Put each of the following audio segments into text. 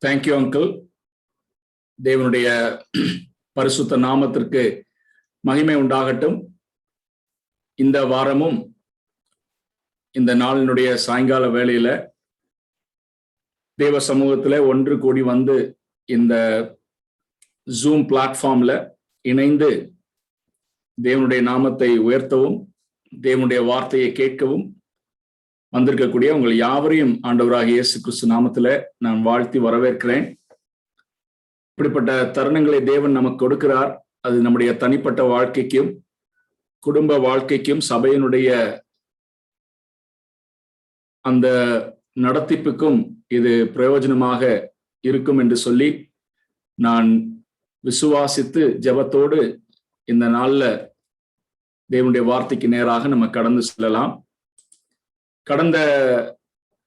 Thank you uncle. தேவனுடைய பரிசுத்த நாமத்திற்கு மகிமை உண்டாகட்டும். இந்த வாரமும் இந்த நாளினுடைய சாயங்கால வேளையில தேவ சமூகத்துல ஒன்று கூடி வந்து இந்த ஜூம் பிளாட்ஃபார்ம்ல இணைந்து தேவனுடைய நாமத்தை உயர்த்தவும் தேவனுடைய வார்த்தையை கேட்கவும் வந்திருக்கக்கூடிய உங்கள் யாவரையும் ஆண்டவராகிய இயேசு கிறிஸ்து நாமத்துல நான் வாழ்த்தி வரவேற்கிறேன். இப்படிப்பட்ட தருணங்களை தேவன் நமக்கு கொடுக்கிறார். அது நம்முடைய தனிப்பட்ட வாழ்க்கைக்கும் குடும்ப வாழ்க்கைக்கும் சபையினுடைய அந்த நடத்திப்புக்கும் இது பிரயோஜனமாக இருக்கும் என்று சொல்லி நான் விசுவாசித்து ஜெபத்தோடு இந்த நாள்ல தேவனுடைய வார்த்தைக்கு நேராக நம்ம கடந்து செல்லலாம். கடந்த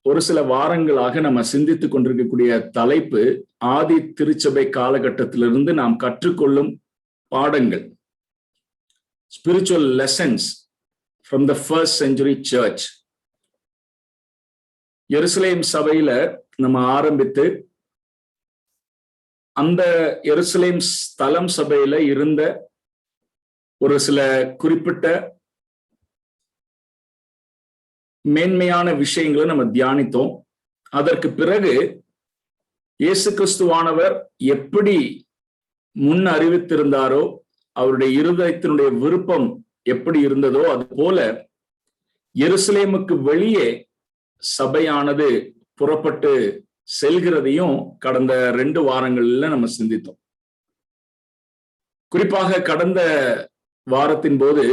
ஒரு சில வாரங்களாக நம்ம சிந்தித்துக் கொண்டிருக்கக்கூடிய தலைப்பு ஆதி திருச்சபை காலகட்டத்திலிருந்து நாம் கற்றுக்கொள்ளும் பாடங்கள், spiritual lessons from the first century church. எருசலேம் சபையில நம்ம ஆரம்பித்து அந்த எருசலேம் ஸ்தலம் சபையில இருந்த ஒரு சில குறிப்பிட்ட மேன்மையான விஷயங்களை நம்ம தியானித்தோம். அதற்கு பிறகு இயேசு கிறிஸ்துவானவர் எப்படி முன் அறிவித்திருந்தாரோ, அவருடைய இருதயத்தினுடைய விருப்பம் எப்படி இருந்ததோ அது போல எருசலேமுக்கு வெளியே சபையானது புறப்பட்டு செல்கிறதையும் கடந்த 2 வாரங்கள்ல நம்ம சிந்தித்தோம். குறிப்பாக கடந்த வாரத்தின் போது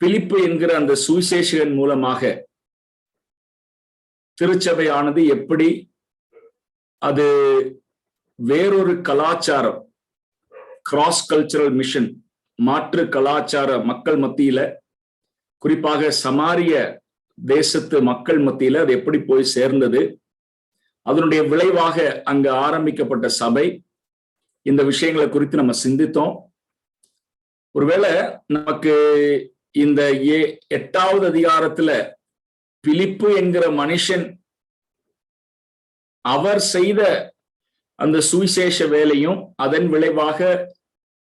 பிலிப்பு என்கிற அந்த சுவிசேஷகன் மூலமாக திருச்சபையானது எப்படி அது வேறொரு கலாச்சாரம், கிராஸ் கல்ச்சரல் மிஷன், மாற்று கலாச்சார மக்கள் மத்தியில, குறிப்பாக சமாரிய தேசத்து மக்கள் மத்தியில அது எப்படி போய் சேர்ந்தது, அதனுடைய விளைவாக அங்கு ஆரம்பிக்கப்பட்ட சபை, இந்த விஷயங்களை குறித்து நம்ம சிந்தித்தோம். ஒருவேளை நமக்கு இந்த 8வது அதிகாரத்துல பிலிப்பு என்கிற மனுஷன் அவர் செய்த அந்த சுவிசேஷ வேலையும் அதன் விளைவாக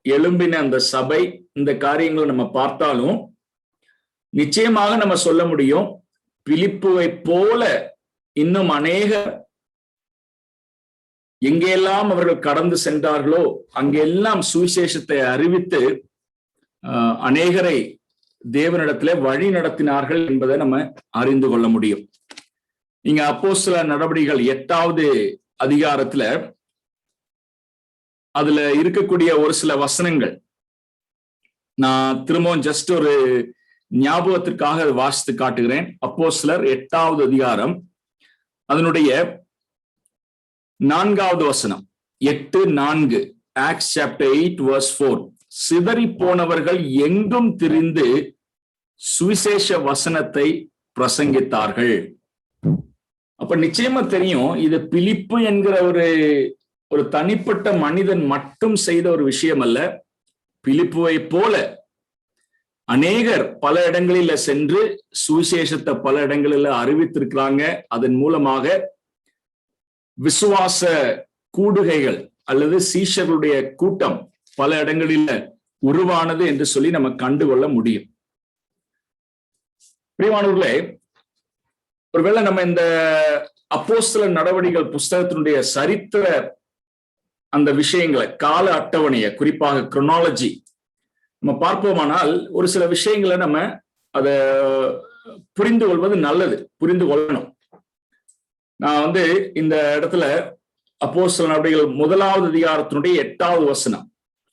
எழும்பின அந்த சபை, இந்த காரியங்களை நம்ம பார்த்தாலும் நிச்சயமாக நம்ம சொல்ல முடியும், பிலிப்புவை போல இன்னும் அநேக எங்கெல்லாம் அவர்கள் கடந்து சென்றார்களோ அங்கெல்லாம் சுவிசேஷத்தை அறிவித்து அநேகரை தேவனிடத்துல வழி நடத்தினார்கள் என்பதை நம்ம அறிந்து கொள்ள முடியும். நீங்க அப்போஸ்தல நடவடிக்கைகள் 8வது அதிகாரத்துல அதுல இருக்கக்கூடிய ஒரு சில வசனங்கள் நான் திரும்பவும் ஜஸ்ட் ஒரு ஞாபகத்திற்காக வாசித்து காட்டுகிறேன். அப்போஸ்தலர் 8வது அதிகாரம் அதனுடைய 4வது வசனம், 8:4, ஆக்ட்ஸ் சாப்டர் 8 verse 4. சிதறி போனவர்கள் எங்கும் திரிந்து சுவிசேஷ வசனத்தை பிரசங்கித்தார்கள். அப்ப நிச்சயமா தெரியும், இது பிலிப்பு என்கிற ஒரு தனிப்பட்ட மனிதன் மட்டும் செய்த ஒரு விஷயம் அல்ல. பிலிப்புவை போல அநேகர் பல இடங்களில சென்று சுவிசேஷத்தை பல இடங்களில அறிவித்திருக்கிறாங்க. அதன் மூலமாக விசுவாச கூடுகைகள் அல்லது சீஷர்களுடைய கூட்டம் பல இடங்களில உருவானது என்று சொல்லி நம்ம கண்டுகொள்ள முடியும். பிரியமானவர்களே, ஒருவேளை நம்ம இந்த அப்போஸ்தல நடவடிக்கைகள் புஸ்தகத்தினுடைய சரித்திர அந்த விஷயங்களை, கால அட்டவணையை, குறிப்பாக குரோனாலஜி நம்ம பார்ப்போமானால் ஒரு சில விஷயங்களை நம்ம அதை புரிந்து கொள்வது நல்லது, புரிந்து கொள்ளணும். நான் இந்த இடத்துல அப்போஸ்தல நடவடிக்கைகள் 1வது அதிகாரத்தினுடைய 8வது வசனம்,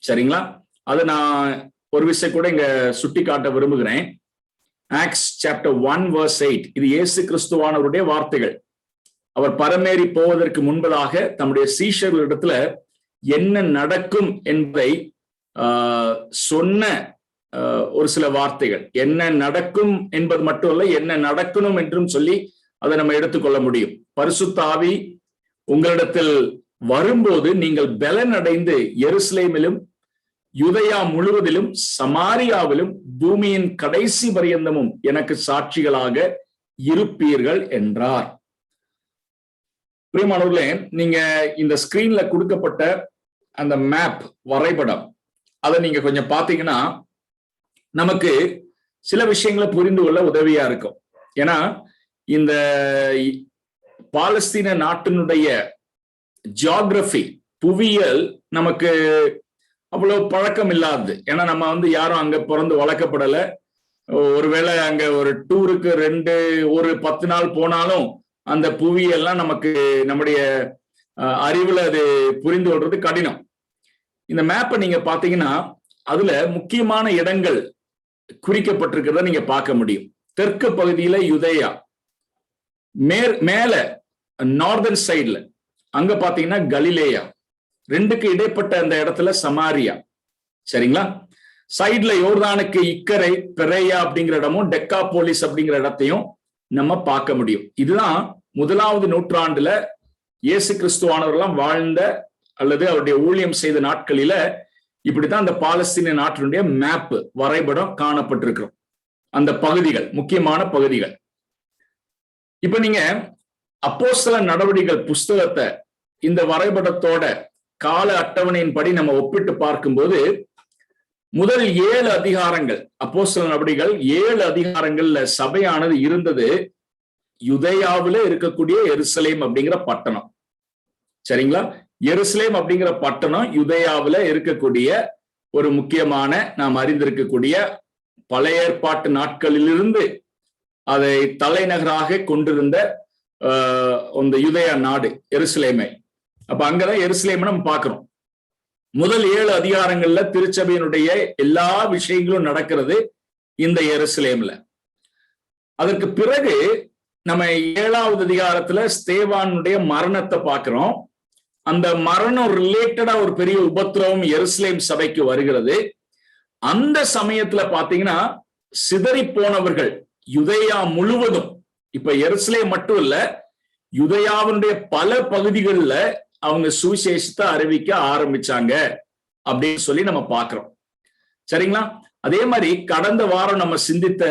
சரிங்களா, அதை நான் ஒரு விஷயம் கூட இங்க சுட்டி காட்ட விரும்புகிறேன். Acts chapter 1 verse 8. இது இயேசு கிறிஸ்துவானவருடைய வார்த்தைகள். அவர் பரமேறி போவதற்கு முன்பதாக தம்முடைய சீஷர்களிடத்துல என்ன நடக்கும் என்பதை சொன்ன ஒரு சில வார்த்தைகள். என்ன நடக்கும் என்பது மட்டுமல்ல, என்ன நடக்கணும் என்றும் சொல்லி அதை நம்ம எடுத்துக்கொள்ள முடியும். பரிசுத்த ஆவி உங்களிடத்தில் வரும்போது நீங்கள் பலன் அடைந்து எருசலேமிலும் யூதேயா முழுவதிலும் சமாரியாவிலும் பூமியின் கடைசி பரியந்தமும் எனக்கு சாட்சிகளாக இருப்பீர்கள் என்றார். பிரியமானவர்களே, நீங்க இந்த ஸ்கிரீன்ல கொடுக்கப்பட்ட அந்த மேப் வரைபடம் அதை நீங்க கொஞ்சம் பாத்தீங்கன்னா நமக்கு சில விஷயங்களை புரிந்து கொள்ள உதவியா இருக்கும். ஏன்னா இந்த பாலஸ்தீன நாட்டினுடைய ஜியோகிராபி, புவியியல் நமக்கு அவ்வளவு பழக்கம் இல்லாதது. ஏன்னா நம்ம யாரும் அங்க பிறந்து வளர்க்கப்படல. ஒருவேளை அங்க ஒரு டூருக்கு ஒரு 10 நாள் போனாலும் அந்த புவியெல்லாம் நமக்கு நம்முடைய அறிவுல அது புரிந்து கொள்றது கடினம். இந்த மேப்பை நீங்க பாத்தீங்கன்னா அதுல முக்கியமான இடங்கள் குறிக்கப்பட்டிருக்கிறத நீங்க பார்க்க முடியும். தெற்கு பகுதியில யுதேயா, மேல நார்தர்ன் சைட்ல அங்க பாத்தீங்கன்னா கலிலேயா, ரெண்டுக்கு இடைப்பட்ட அந்த இடத்துல சமாரியா, சரிங்களா? சைட்ல யோர்தானுக்கு இக்கரை பெரேயா அப்படிங்கிற இடமும் டெக்காபோலிஸ் அப்படிங்கிற இடத்தையும் நம்ம பார்க்க முடியும். இதுதான் 1வது நூற்றாண்டுல இயேசு கிறிஸ்துவானவர்கள்லாம் வாழ்ந்த அல்லது அவருடைய ஊழியம் செய்த நாட்களில இப்படித்தான் அந்த பாலஸ்தீன நாட்டினுடைய மேப் வரைபடம் காணப்பட்டிருக்கிறோம். அந்த பகுதிகள் முக்கியமான பகுதிகள். இப்ப நீங்க அப்போஸ்தலர் நடவடிக்கைகள் புஸ்தகத்தை இந்த வரைபடத்தோட கால அட்டவணையின்படி நம்ம ஒப்பிட்டு பார்க்கும்போது முதல் 7 அதிகாரங்கள், அப்போஸ்தலர் நடவடிக்கைகள் 7 அதிகாரங்கள்ல சபையானது இருந்தது யுதேயாவில இருக்கக்கூடிய எருசலேம் அப்படிங்கிற பட்டணம், சரிங்களா? எருசலேம் அப்படிங்கிற பட்டணம் யுதேயாவில இருக்கக்கூடிய ஒரு முக்கியமான நாம் அறிந்திருக்கக்கூடிய பழைய ஏற்பாட்டு நாட்களிலிருந்து அதை தலைநகராக கொண்டிருந்த அந்த யுதேயா நாடு எருசலேமை. அப்ப அங்கதான் எருசலேமை நம்ம பார்க்கிறோம். முதல் 7 அதிகாரங்கள்ல திருச்சபையினுடைய எல்லா விஷயங்களும் நடக்கிறது இந்த எருசலேம்ல. அதற்கு பிறகு நம்ம 7வது அதிகாரத்துல ஸ்தேவானுடைய மரணத்தை பார்க்கிறோம். அந்த மரணம் ரிலேட்டடா ஒரு பெரிய உபத்திரவம் எருசலேம் சபைக்கு வருகிறது. அந்த சமயத்துல பாத்தீங்கன்னா சிதறி போனவர்கள் யுதேயா முழுவதும், இப்ப எருசலேம் மட்டும் இல்ல, யுதேயாவினுடைய பல பகுதிகளில் அவங்க சுவிசேஷத்தை அறிவிக்க ஆரம்பிச்சாங்க அப்படின்னு சொல்லி நம்ம பார்க்கிறோம், சரிங்களா? அதே மாதிரி கடந்த வாரம் நம்ம சிந்தித்த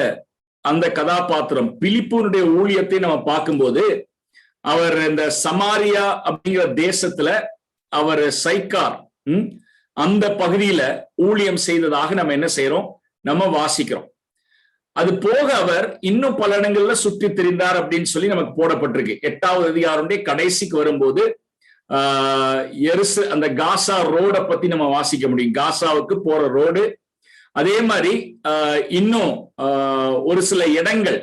அந்த கதாபாத்திரம் பிலிப்புனுடைய ஊழியத்தை நம்ம பார்க்கும்போது அவர் இந்த சமாரியா அப்படிங்கிற தேசத்துல அவர் சைக்கார் அந்த பகுதியில ஊழியம் செய்ததாக நம்ம என்ன செய்யறோம், நம்ம வாசிக்கிறோம். அது போக அவர் இன்னும் பல இடங்கள்ல சுற்றி திரிந்தார் அப்படின்னு சொல்லி நமக்கு போடப்பட்டிருக்கு. 8வது அதிகாரத்துடைய கடைசிக்கு வரும்போது அந்த காசா ரோட பத்தி நம்ம வாசிக்க முடியும். காசாவுக்கு போற ரோடு, அதே மாதிரி இன்னும் ஒரு சில இடங்கள்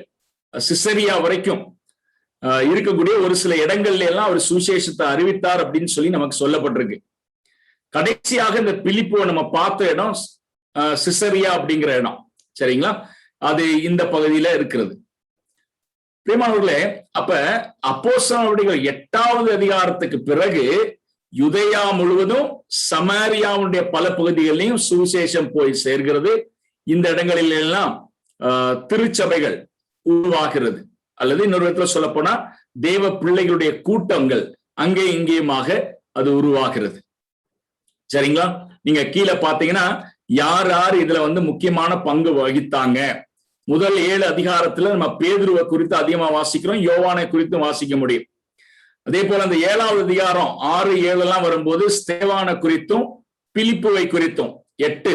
சிசரியா வரைக்கும் இருக்கக்கூடிய ஒரு சில இடங்கள்ல எல்லாம் அவர் சுவிசேஷத்தை அறிவித்தார் அப்படின்னு சொல்லி நமக்கு சொல்லப்பட்டிருக்கு. கடைசியாக இந்த பிலிப்போ நம்ம பார்த்த இடம் சிசரியா அப்படிங்கிற இடம், சரிங்களா? அது இந்த பகுதியில இருக்கிறது. பிரியமானவர்களே, அப்ப அப்போஸ்தலர் நடவடிக்கைகள் 8வது அதிகாரத்துக்கு பிறகு யுதேயா முழுவதும் சமாரியாவுடைய பல பகுதிகளிலும் சுவிசேஷம் போய் சேர்கிறது. இந்த இடங்களில் எல்லாம் திருச்சபைகள் உருவாகிறது, அல்லது இன்னொரு விதத்துல சொல்ல போனா தேவ பிள்ளைகளுடைய கூட்டங்கள் அங்கே இங்கேயுமாக அது உருவாகிறது, சரிங்களா? நீங்க கீழே பாத்தீங்கன்னா யார் யார் இதுல முக்கியமான பங்கு வகித்தாங்க. முதல் 7 அதிகாரத்துல நம்ம பேதுருவை குறித்து அதிகமா வாசிக்கிறோம், யோவானை குறித்து வாசிக்க முடியும். அதே போல அந்த 7வது அதிகாரம் 6, 7 எல்லாம் வரும்போது ஸ்தேவானை குறித்தும் பிலிப்புவை குறித்தும் 8,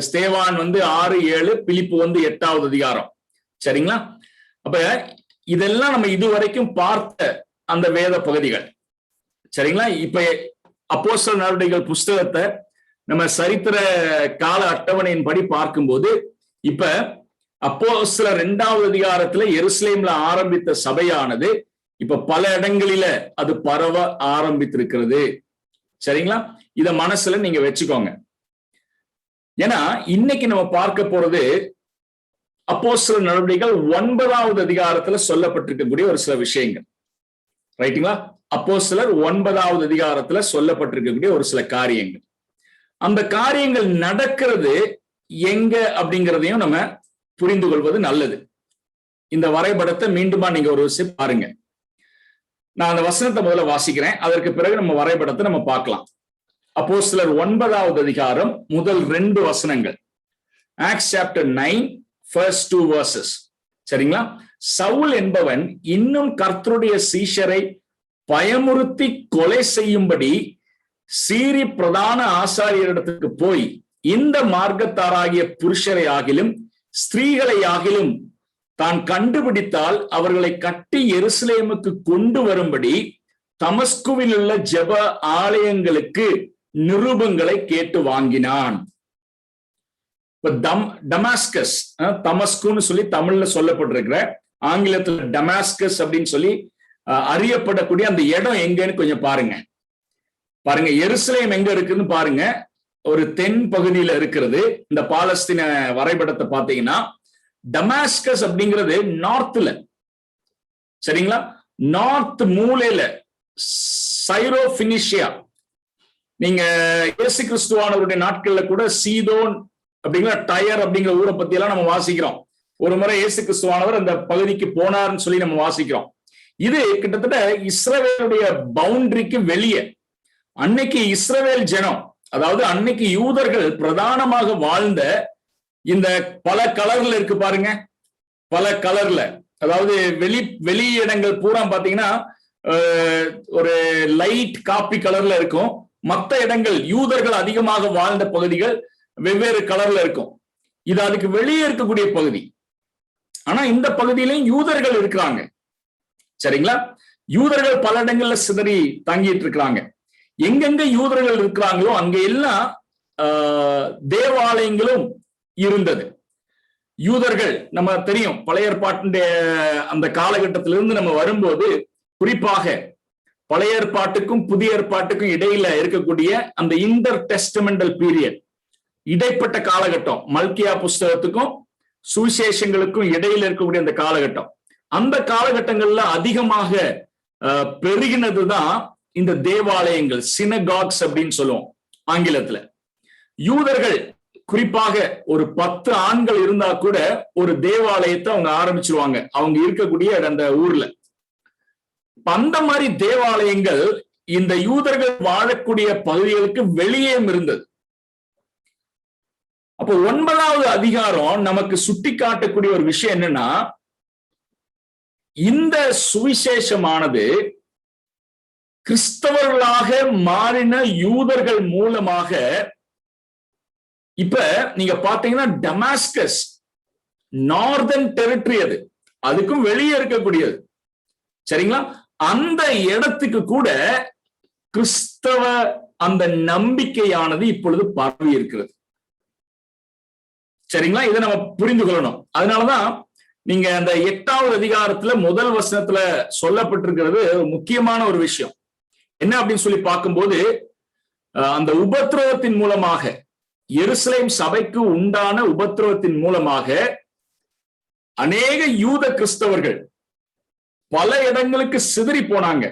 ஸ்தேவான் 6, 7, பிலிப்பு 8வது அதிகாரம், சரிங்களா? அப்ப இதெல்லாம் நம்ம இதுவரைக்கும் பார்த்த அந்த வேத பகுதிகள், சரிங்களா? இப்ப அப்போஸ்தலர் நடவடிக்கைகள் புஸ்தகத்தை நம்ம சரித்திர கால அட்டவணையின்படி பார்க்கும்போது இப்ப அப்போஸ்தலர் 2வது அதிகாரத்துல எருசலேம்ல ஆரம்பித்த சபையானது இப்ப பல இடங்களில அது பரவ ஆரம்பித்திருக்கிறது, சரிங்களா? இத மனசுல நீங்க வச்சுக்கோங்க. ஏன்னா இன்னைக்கு நம்ம பார்க்க போறது அப்போஸ்தலர் நடவடிக்கைகள் 9வது அதிகாரத்துல சொல்லப்பட்டிருக்கக்கூடிய ஒரு சில விஷயங்கள், ரைட்டுங்களா? அப்போஸ்தலர் 9வது அதிகாரத்துல சொல்லப்பட்டிருக்கக்கூடிய ஒரு சில காரியங்கள். அந்த காரியங்கள் நடக்கிறது எங்க அப்படிங்கிறதையும் நம்ம புரிந்து கொள்வது நல்லது. இந்த வரைபடத்தை மீண்டுமா நீங்க ஒரு விஷயம் பாருங்க. நான் அந்த வசனத்தை முதல்ல வாசிக்கிறேன், அதற்கு பிறகு நம்ம வரைபடத்தை நம்ம பார்க்கலாம். அப்போஸ்தலர் 9வது அதிகாரம் முதல் 2 வசனங்கள். Acts chapter 9 first 2 verses, சரிங்களா? சவுல் என்பவன் இன்னும் கர்த்தருடைய சீஷரை பயமுறுத்தி கொலை செய்யும்படி சீரி பிரதான ஆசாரியரிடத்துக்கு போய் இந்த மார்க்கத்தாராகிய புருஷரை ஆகிலும் ஸ்திரீகளை ஆகிலும் தான் கண்டுபிடித்தால் அவர்களை கட்டி எருசலேமுக்கு கொண்டு வரும்படி தமஸ்குவில் உள்ள ஜெப ஆலயங்களுக்கு நிருபங்களை கேட்டு வாங்கினான். இப்ப டமாஸ்கஸ், தமஸ்குன்னு சொல்லி தமிழ்ல சொல்லப்பட்டிருக்கிற, ஆங்கிலத்துல டமாஸ்கஸ் அப்படின்னு சொல்லி அறியப்படக்கூடிய அந்த இடம் எங்கன்னு கொஞ்சம் பாருங்க. எருசலேம் எங்க இருக்குன்னு பாருங்க. ஒரு தென் பகுதியில இருக்கிறது. இந்த பாலஸ்தீன வரைபடத்தை பார்த்தீங்கன்னா டமாஸ்கஸ் அப்படிங்கிறது நார்த்ல, சரிங்களா, நார்த் மூலையில, சைரோபினிஷியா. நீங்க இயேசு கிறிஸ்துவானவருடைய நாட்கள்ல கூட சீதோன் அப்படிங்கிற டயர் அப்படிங்கிற ஊரை பத்தி எல்லாம் நம்ம வாசிக்கிறோம். ஒரு முறை இயேசு கிறிஸ்துவானவர் அந்த பகுதிக்கு போனார்னு சொல்லி நம்ம வாசிக்கிறோம். இது கிட்டத்தட்ட இஸ்ரவேலுடைய பவுண்டரிக்கு வெளியே. அன்னைக்கு இஸ்ரவேல் ஜனம், அதாவது அன்னைக்கு யூதர்கள் பிரதானமாக வாழ்ந்த இந்த பல கலர்ல இருக்கு பாருங்க, பல கலர்ல, அதாவது வெளி இடங்கள் பூரா பாத்தீங்கன்னா ஒரு லைட் காப்பி கலர்ல இருக்கும். மற்ற இடங்கள் யூதர்கள் அதிகமாக வாழ்ந்த பகுதிகள் வெவ்வேறு கலர்ல இருக்கும். இது அதுக்கு வெளியே இருக்கக்கூடிய பகுதி. ஆனா இந்த பகுதியிலையும் யூதர்கள் இருக்கிறாங்க, சரிங்களா. யூதர்கள் பல இடங்கள்ல சிதறி தங்கிட்டு இருக்கிறாங்க. எங்கெங்க யூதர்கள் இருக்கிறாங்களோ அங்க எல்லாம் தேவாலயங்களும் இருந்தது. யூதர்கள் நம்ம தெரியும், பழைய ஏற்பாட்டுடைய அந்த காலகட்டத்திலிருந்து நம்ம வரும்போது, குறிப்பாக பழைய ஏற்பாட்டுக்கும் புதிய ஏற்பாட்டுக்கும் இடையில இருக்கக்கூடிய அந்த இன்டர் டெஸ்டமெண்டல் பீரியட், இடைப்பட்ட காலகட்டம், மல்கியா புஸ்தகத்துக்கும் சுவிசேஷங்களுக்கும் இடையில இருக்கக்கூடிய அந்த காலகட்டம், அந்த காலகட்டங்கள்ல அதிகமாக பெருகினதுதான் இந்த தேவாலயங்கள், சினகாக்ஸ் அப்படின்னு சொல்லுவோம் ஆங்கிலத்துல. யூதர்கள் குறிப்பாக ஒரு 10 ஆண்கள் இருந்தா கூட ஒரு தேவாலயத்தை அவங்க ஆரம்பிச்சிருவாங்க அவங்க இருக்கக்கூடிய அந்த ஊர்ல. அந்த மாதிரி தேவாலயங்கள் இந்த யூதர்கள் வாழக்கூடிய பகுதிகளுக்கு வெளியே இருந்தது. அப்போ 9வது அதிகாரம் நமக்கு சுட்டி காட்டக்கூடிய ஒரு விஷயம் என்னன்னா, இந்த சுவிசேஷமானது கிறிஸ்தவர்களாக மாறின யூதர்கள் மூலமாக, இப்ப நீங்க பாத்தீங்கன்னா டமாஸ்கஸ் நார்தர்ன் டெரிட்டரி, அதுக்கும் வெளியே இருக்கக்கூடியது, சரிங்களா. அந்த இடத்துக்கு கூட கிறிஸ்தவ அந்த நம்பிக்கையானது இப்பொழுது பரவி இருக்கிறது, சரிங்களா. இதை நம்ம புரிந்து கொள்ளணும். அதனாலதான் நீங்க அந்த 8வது அதிகாரத்துல முதல் வசனத்துல சொல்லப்பட்டிருக்கிறது முக்கியமான ஒரு விஷயம் என்ன அப்படின்னு சொல்லி பார்க்கும்போது, அந்த உபத்திரவத்தின் மூலமாக, எருசலேம் சபைக்கு உண்டான உபத்திரவத்தின் மூலமாக அநேக யூத கிறிஸ்தவர்கள் பல இடங்களுக்கு சிதறி போனாங்க.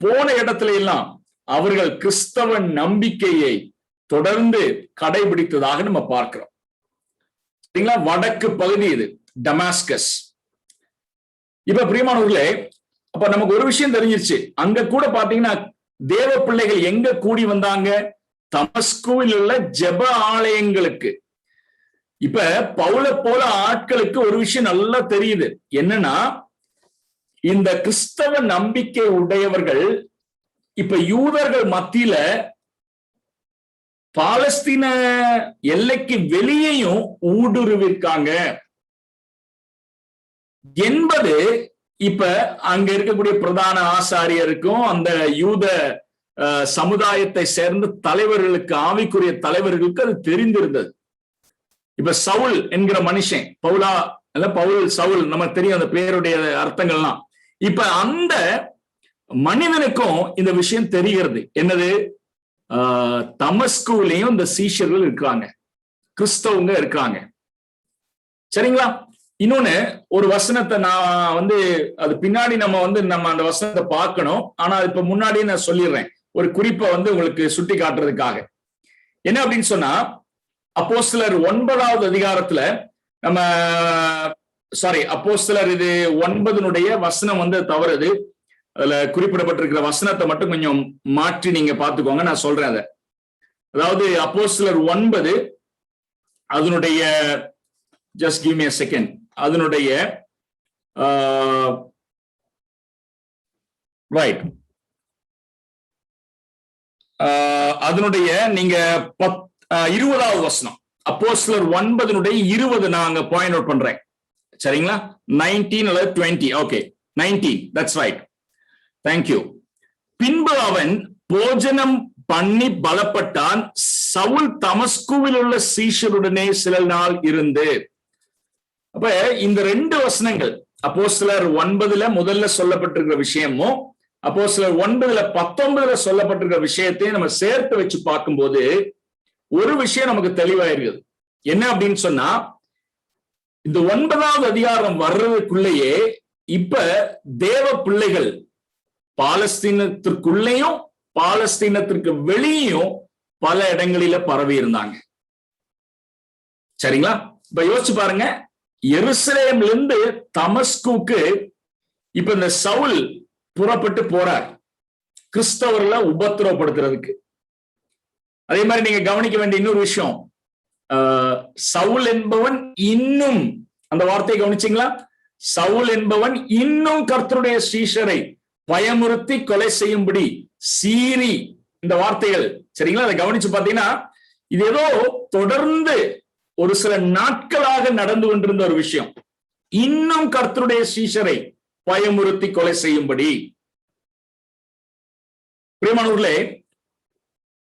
போன இடத்துல எல்லாம் அவர்கள் கிறிஸ்தவ நம்பிக்கையை தொடர்ந்து கடைபிடித்ததாக நம்ம பார்க்கிறோம், சரிங்களா. வடக்கு பகுதி இது டமாஸ்கஸ். இப்ப பிரியமானவர்களே, அப்ப நமக்கு ஒரு விஷயம் தெரிஞ்சிருச்சு. அங்க கூட பாத்தீங்கன்னா தேவ பிள்ளைகள் எங்க கூடி வந்தாங்க? தமஸ்குவில் உள்ள ஜெப ஆலயங்களுக்கு. இப்ப பவுல போல ஆட்களுக்கு ஒரு விஷயம் நல்லா தெரியுது. என்னன்னா, இந்த கிறிஸ்தவ நம்பிக்கை உடையவர்கள் இப்ப யூதர்கள் மத்தியில பாலஸ்தீன எல்லைக்கு வெளியேயும் ஊடுருவிருக்காங்க என்பது இப்ப அங்க இருக்கக்கூடிய பிரதான ஆசாரியருக்கும் அந்த யூத சமுதாயத்தை சேர்ந்த தலைவர்களுக்கு, ஆவிக்குரிய தலைவர்களுக்கு அது தெரிந்திருந்தது. இப்ப சவுல் என்கிற மனுஷன், பவுல் சவுல், நமக்கு தெரியும் அந்த பேருடைய அர்த்தங்கள்லாம். இப்ப அந்த மனிதனுக்கும் இந்த விஷயம் தெரிகிறது. என்னது? தமஸ்குவிலையும் இந்த சீஷர்கள் இருக்கிறாங்க, கிறிஸ்தவங்க இருக்கிறாங்க, சரிங்களா. இன்னொன்னு ஒரு வசனத்தை நான் அது பின்னாடி நம்ம அந்த வசனத்தை பார்க்கணும். ஆனா இப்ப முன்னாடியே நான் சொல்லிடுறேன், ஒரு குறிப்பை உங்களுக்கு சுட்டி காட்டுறதுக்காக. என்ன அப்படின்னு சொன்னா, அப்போஸ்தலர் 9வது அதிகாரத்துல நம்ம அப்போஸ்தலர் இது 9 வசனம் தவறுது. அதுல குறிப்பிடப்பட்டிருக்கிற வசனத்தை மட்டும் கொஞ்சம் மாற்றி நீங்க பாத்துக்கோங்க, நான் சொல்றேன் அதை. அதாவது அப்போஸ்தலர் 9 அதனுடைய, just give me a second, அதனுடைய ரைட் அதனுடைய நீங்க 20வது வசனம், அப்போஸ்தலர் 9:20 நான் அங்க பாயிண்ட் அவுட் பண்றேன். சரிங்களா? 19 அல்லது 20. ஓகே, 19. That's right. தேங்க்யூ. பின்பு அவன் போஜனம் பண்ணி பலப்பட்டான். சவுல் தமஸ்குவில் உள்ள சீஷருடனே சில நாள் இருந்து. அப்ப இந்த 2 வசனங்கள் அப்போஸ்தலர் 9 முதல்ல சொல்லப்பட்டிருக்கிற விஷயமும் அப்போஸ்தலர் 9:19 சொல்லப்பட்டிருக்கிற விஷயத்தையும் நம்ம சேர்த்து வச்சு பார்க்கும்போது ஒரு விஷயம் நமக்கு தெளிவாயிருக்குது. என்ன அப்படின்னு சொன்னா, இந்த 9வது அதிகாரம் வர்றதுக்குள்ளேயே இப்ப தேவ பிள்ளைகள் பாலஸ்தீனத்திற்குள்ளேயும் பாலஸ்தீனத்திற்கு வெளியும் பல இடங்களில பரவி இருந்தாங்க. சரிங்களா? இப்ப யோசிச்சு பாருங்க, எருசலேம்ல இருந்து தமஸ்குக்கு இப்ப இந்த சவுல் புறப்பட்டு போறார் கிறிஸ்தவர்களை உபத்திரவப்படுத்துறதுக்கு. அதே மாதிரி நீங்க கவனிக்க வேண்டிய இன்னொரு விஷயம், சவுல் என்பவன் இன்னும், அந்த வார்த்தையை கவனிச்சீங்களா? சவுல் என்பவன் இன்னும் கர்த்தருடைய சீஷரை பயமுறுத்தி கொலை செய்யும்படி சீறி, இந்த வார்த்தைகள். சரிங்களா? அதை கவனிச்சு பாத்தீங்கன்னா இது ஏதோ தொடர்ந்து ஒரு சில நாட்களாக நடந்து கொண்டிருந்த ஒரு விஷயம். இன்னும் கர்த்தருடைய சீஷரை பயமுறுத்தி கொலை செய்யும்படி. பிரியமானவர்களே,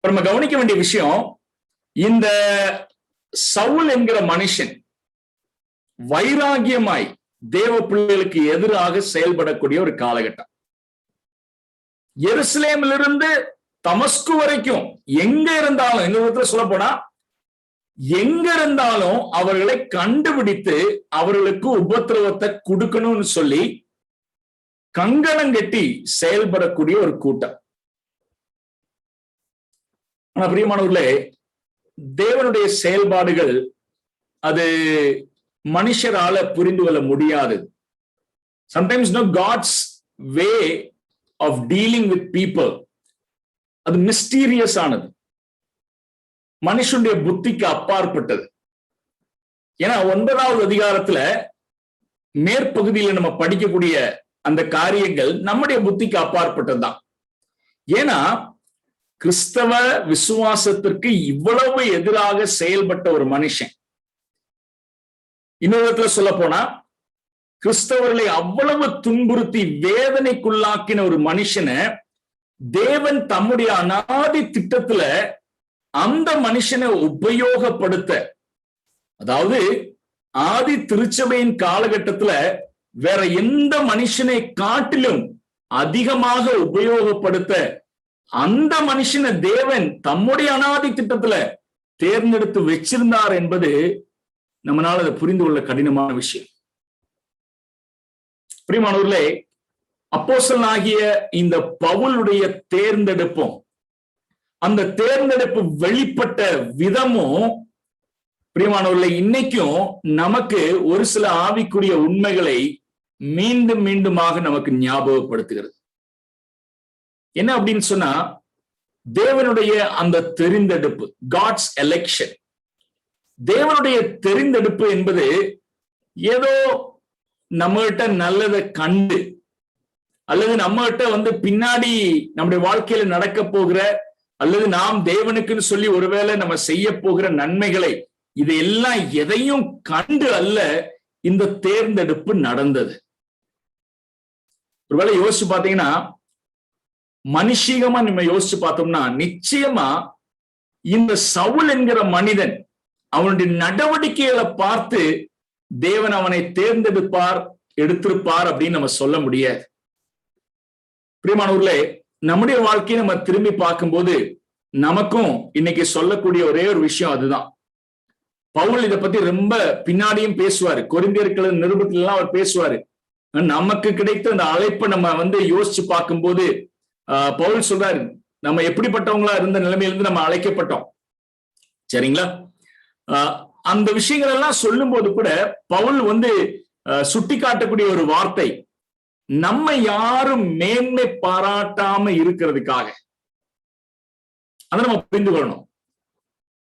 நம்ம கவனிக்க வேண்டிய விஷயம், இந்த சவுல் என்கிற மனுஷன் வைராகியமாய் தேவ பிள்ளைகளுக்கு எதிராக செயல்படக்கூடிய ஒரு காலகட்டம். எருசலேமிலிருந்து தமஸ்கு வரைக்கும் எங்க இருந்தாலும், இந்த விதத்துல சொல்ல போனா எங்க இருந்தாலும் அவர்களை கண்டுபிடித்து அவர்களுக்கு உபத்திரவத்தை கொடுக்கணும்னு சொல்லி கங்கணம் கட்டி செயல்படக்கூடிய ஒரு கூட்டம். ஆனா பிரியமானவர்களே, தேவனுடைய செயல்பாடுகள் அது மனுஷரால புரிந்து கொள்ள முடியாது. Sometimes no God's way of dealing with people அது மிஸ்டீரியஸ் ஆனது, மனுஷனுடைய புத்திக்கு அப்பாற்பட்டது. ஏன்னா 9வது அதிகாரத்துல மேற்பகுதியில நம்ம படிக்கக்கூடிய அந்த காரியங்கள் நம்முடைய புத்திக்கு அப்பாற்பட்டதுதான். ஏன்னா கிறிஸ்தவ விசுவாசத்திற்கு இவ்வளவு எதிராக செயல்பட்ட ஒரு மனுஷன், இன்னொரு விதத்துல சொல்ல போனா கிறிஸ்தவர்களை அவ்வளவு துன்புறுத்தி வேதனைக்குள்ளாக்கின ஒரு மனுஷனை தேவன் தம்முடைய அநாதி திட்டத்துல அந்த மனுஷனை உபயோகப்படுத்த, அதாவது ஆதி திருச்சபையின் காலகட்டத்துல வேற எந்த மனுஷனை காட்டிலும் அதிகமாக உபயோகப்படுத்த அந்த மனுஷனை தேவன் தம்முடைய அநாதி திட்டத்துல தேர்ந்தெடுத்து வச்சிருந்தார் என்பது நம்மளால அதை புரிந்து கொள்ள கடினமான விஷயம். பிரியமானவர்களே, அப்போஸ்தலனாகிய இந்த பவுலுடைய தேர்ந்தெடுப்பும் அந்த தேர்ந்தெடுப்பு வெளிப்பட்ட விதமும் பிரியமானவர்களே இன்னைக்கும் நமக்கு ஒரு சில ஆவிக்குரிய உண்மைகளை மீண்டும் மீண்டுமாக நமக்கு ஞாபகப்படுத்துகிறது. என்ன அப்படின்னு சொன்னா, தேவனுடைய அந்த தெரிந்தெடுப்பு, காட்ஸ் எலெக்ஷன், தேவனுடைய தெரிந்தெடுப்பு என்பது ஏதோ நம்மகிட்ட நல்லதை கண்டு அல்லது நம்மகிட்ட பின்னாடி நம்முடைய வாழ்க்கையில நடக்க போகிற அல்லது நாம் தேவனுக்குன்னு சொல்லி ஒருவேளை நம்ம செய்ய போகிற நன்மைகளை இதையெல்லாம் எதையும் கண்டு அல்ல இந்த தேர்ந்தெடுப்பு நடந்தது. ஒருவேளை யோசிச்சு பாத்தீங்கன்னா, மனுஷீகமா நம்ம யோசிச்சு பார்த்தோம்னா நிச்சயமா இந்த சவுல் என்கிற மனிதன் அவனுடைய நடவடிக்கைகளை பார்த்து தேவன் அவனை தேர்ந்தெடுப்பார், எடுத்திருப்பார் அப்படின்னு நம்ம சொல்ல முடியாது. பிரியமானவர்களே, நம்முடைய வாழ்க்கையை நம்ம திரும்பி பார்க்கும்போது நமக்கும் இன்னைக்கு சொல்லக்கூடிய ஒரே ஒரு விஷயம் அதுதான். பவுல் இதை பத்தி ரொம்ப பின்னாடியும் பேசுவாரு, கொரிந்தியர்கள் நிருபத்துல எல்லாம் அவர் பேசுவாரு. நமக்கு கிடைத்த அந்த அழைப்பை நம்ம யோசிச்சு பார்க்கும்போது பவுல் சொல்றாரு, நம்ம எப்படிப்பட்டவங்களா இருந்த நிலைமையிலிருந்து நம்ம அழைக்கப்பட்டோம். சரிங்களா? அந்த விஷயங்கள் எல்லாம் சொல்லும் போது கூட பவுல் சுட்டி காட்டக்கூடிய ஒரு வார்த்தை, நம்ம யாரும் மேன்மை பாராட்டாம இருக்கிறதுக்காக. அதை நம்ம புரிந்து கொள்ளணும்.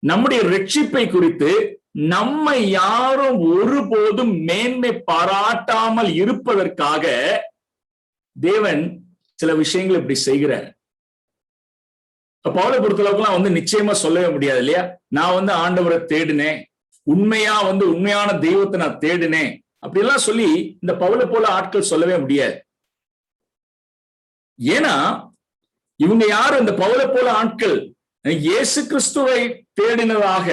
நம்முடைய ரட்சிப்பை குறித்து நம்ம யாரும் ஒருபோதும் மேன்மை பாராட்டாமல் இருப்பதற்காக தேவன் சில விஷயங்கள் இப்படி செய்கிறார். பவுலை பொறுத்தளவுக்குலாம் நிச்சயமா சொல்லவே முடியாது இல்லையா? நான் ஆண்டவரை தேடினேன், உண்மையான தெய்வத்தை நான் தேடினேன் அப்படியெல்லாம் சொல்லி இந்த பவுலை போல ஆட்கள் சொல்லவே முடியாது. ஏன்னா இவங்க யாரு? இந்த பவுலை போல ஆட்கள் இயேசு கிறிஸ்துவை தேடினதாக,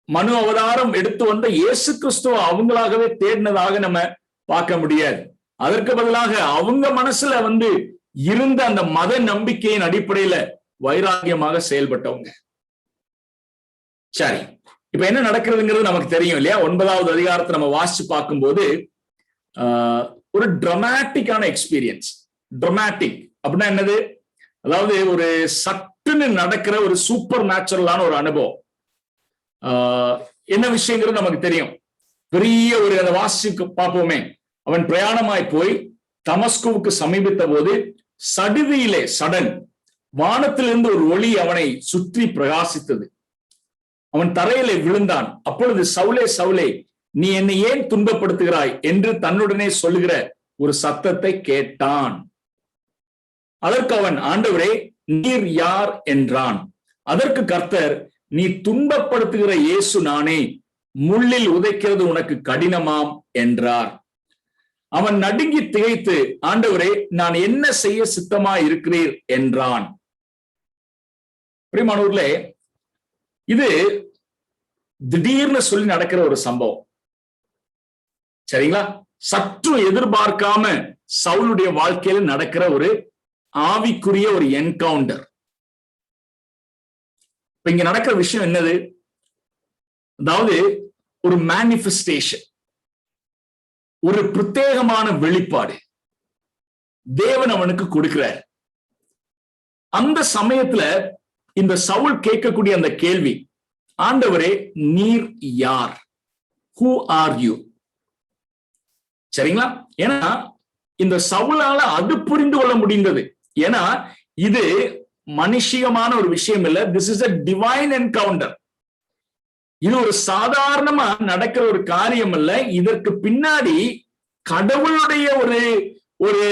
மனு அவதாரம் எடுத்து வந்த இயேசு கிறிஸ்துவ அவங்களாகவே தேடினதாக நம்ம பார்க்க முடியாது. அதற்கு பதிலாக அவங்க மனசுல இருந்த அந்த மத நம்பிக்கையின் அடிப்படையில வைராகியமாக செயல்பட்டவங்க. சரி, இப்ப என்ன நடக்கிறதுங்கிறது நமக்கு தெரியும் இல்லையா? 9வது அதிகாரத்தை நம்ம வாசிச்சு பார்க்கும்போது ஒரு டிராமாட்டிக்கான எக்ஸ்பீரியன்ஸ். டிராமாட்டிக் அப்படின்னா என்னது? அதாவது ஒரு சட்டுன்னு நடக்கிற ஒரு சூப்பர் நேச்சுரலான ஒரு அனுபவம். என்ன விஷயங்கிறது நமக்கு தெரியும். பெரிய அதை வாசிச்சு பார்ப்போமே. அவன் பிரயாணமாய் போய் தமஸ்குவுக்கு சமீபித்த போது சடன் வானத்திலிருந்து ஒரு ஒளி அவனை சுற்றி பிரகாசித்தது. அவன் தரையிலே விழுந்தான். அப்பொழுது சவுலே சவுலே, நீ என்னை ஏன் துன்பப்படுத்துகிறாய் என்று தன்னுடனே சொல்லுகிற ஒரு சத்தத்தை கேட்டான். அதற்கு அவன், ஆண்டவரே நீர் யார் என்றான். அதற்கு கர்த்தர், நீ துன்பப்படுத்துகிற இயேசு நானே, முள்ளில் உதைக்கிறது உனக்கு கடினமாம் என்றார். அவன் நடுங்கி திகைத்து, ஆண்டவரே நான் என்ன செய்ய சித்தமாய் இருக்கிறீர் என்றான். பிரியமானவர்களே, இது திடீர்னு சொல்லி நடக்கிற ஒரு சம்பவம். சரிங்களா? சற்று எதிர்பார்க்காம சவுலுடைய வாழ்க்கையில நடக்கிற ஒரு ஆவிக்குரிய ஒரு என்கவுண்டர். இப்ப இங்க நடக்கிற விஷயம் என்னது? அதாவது ஒரு மேனிஃபெஸ்டேஷன், ஒரு பிரத்யேகமான வெளிப்பாடு தேவன் அவனுக்கு கொடுக்கிறார். அந்த சமயத்துல இந்த சவுல் கேட்கக்கூடிய அந்த கேள்வி, ஆண்டவரே நீர் யார்? Who are you? சரிங்களா? ஏன்னா இந்த சவுலால அது புரிந்து கொள்ள முடிந்தது. ஏன்னா இது மனுஷியமான ஒரு விஷயம் இல்ல. This is a divine encounter. இது ஒரு சாதாரணமா நடக்கிற ஒரு காரியம் அல்ல. இதற்கு பின்னாடி கடவுளுடைய ஒரு ஒரு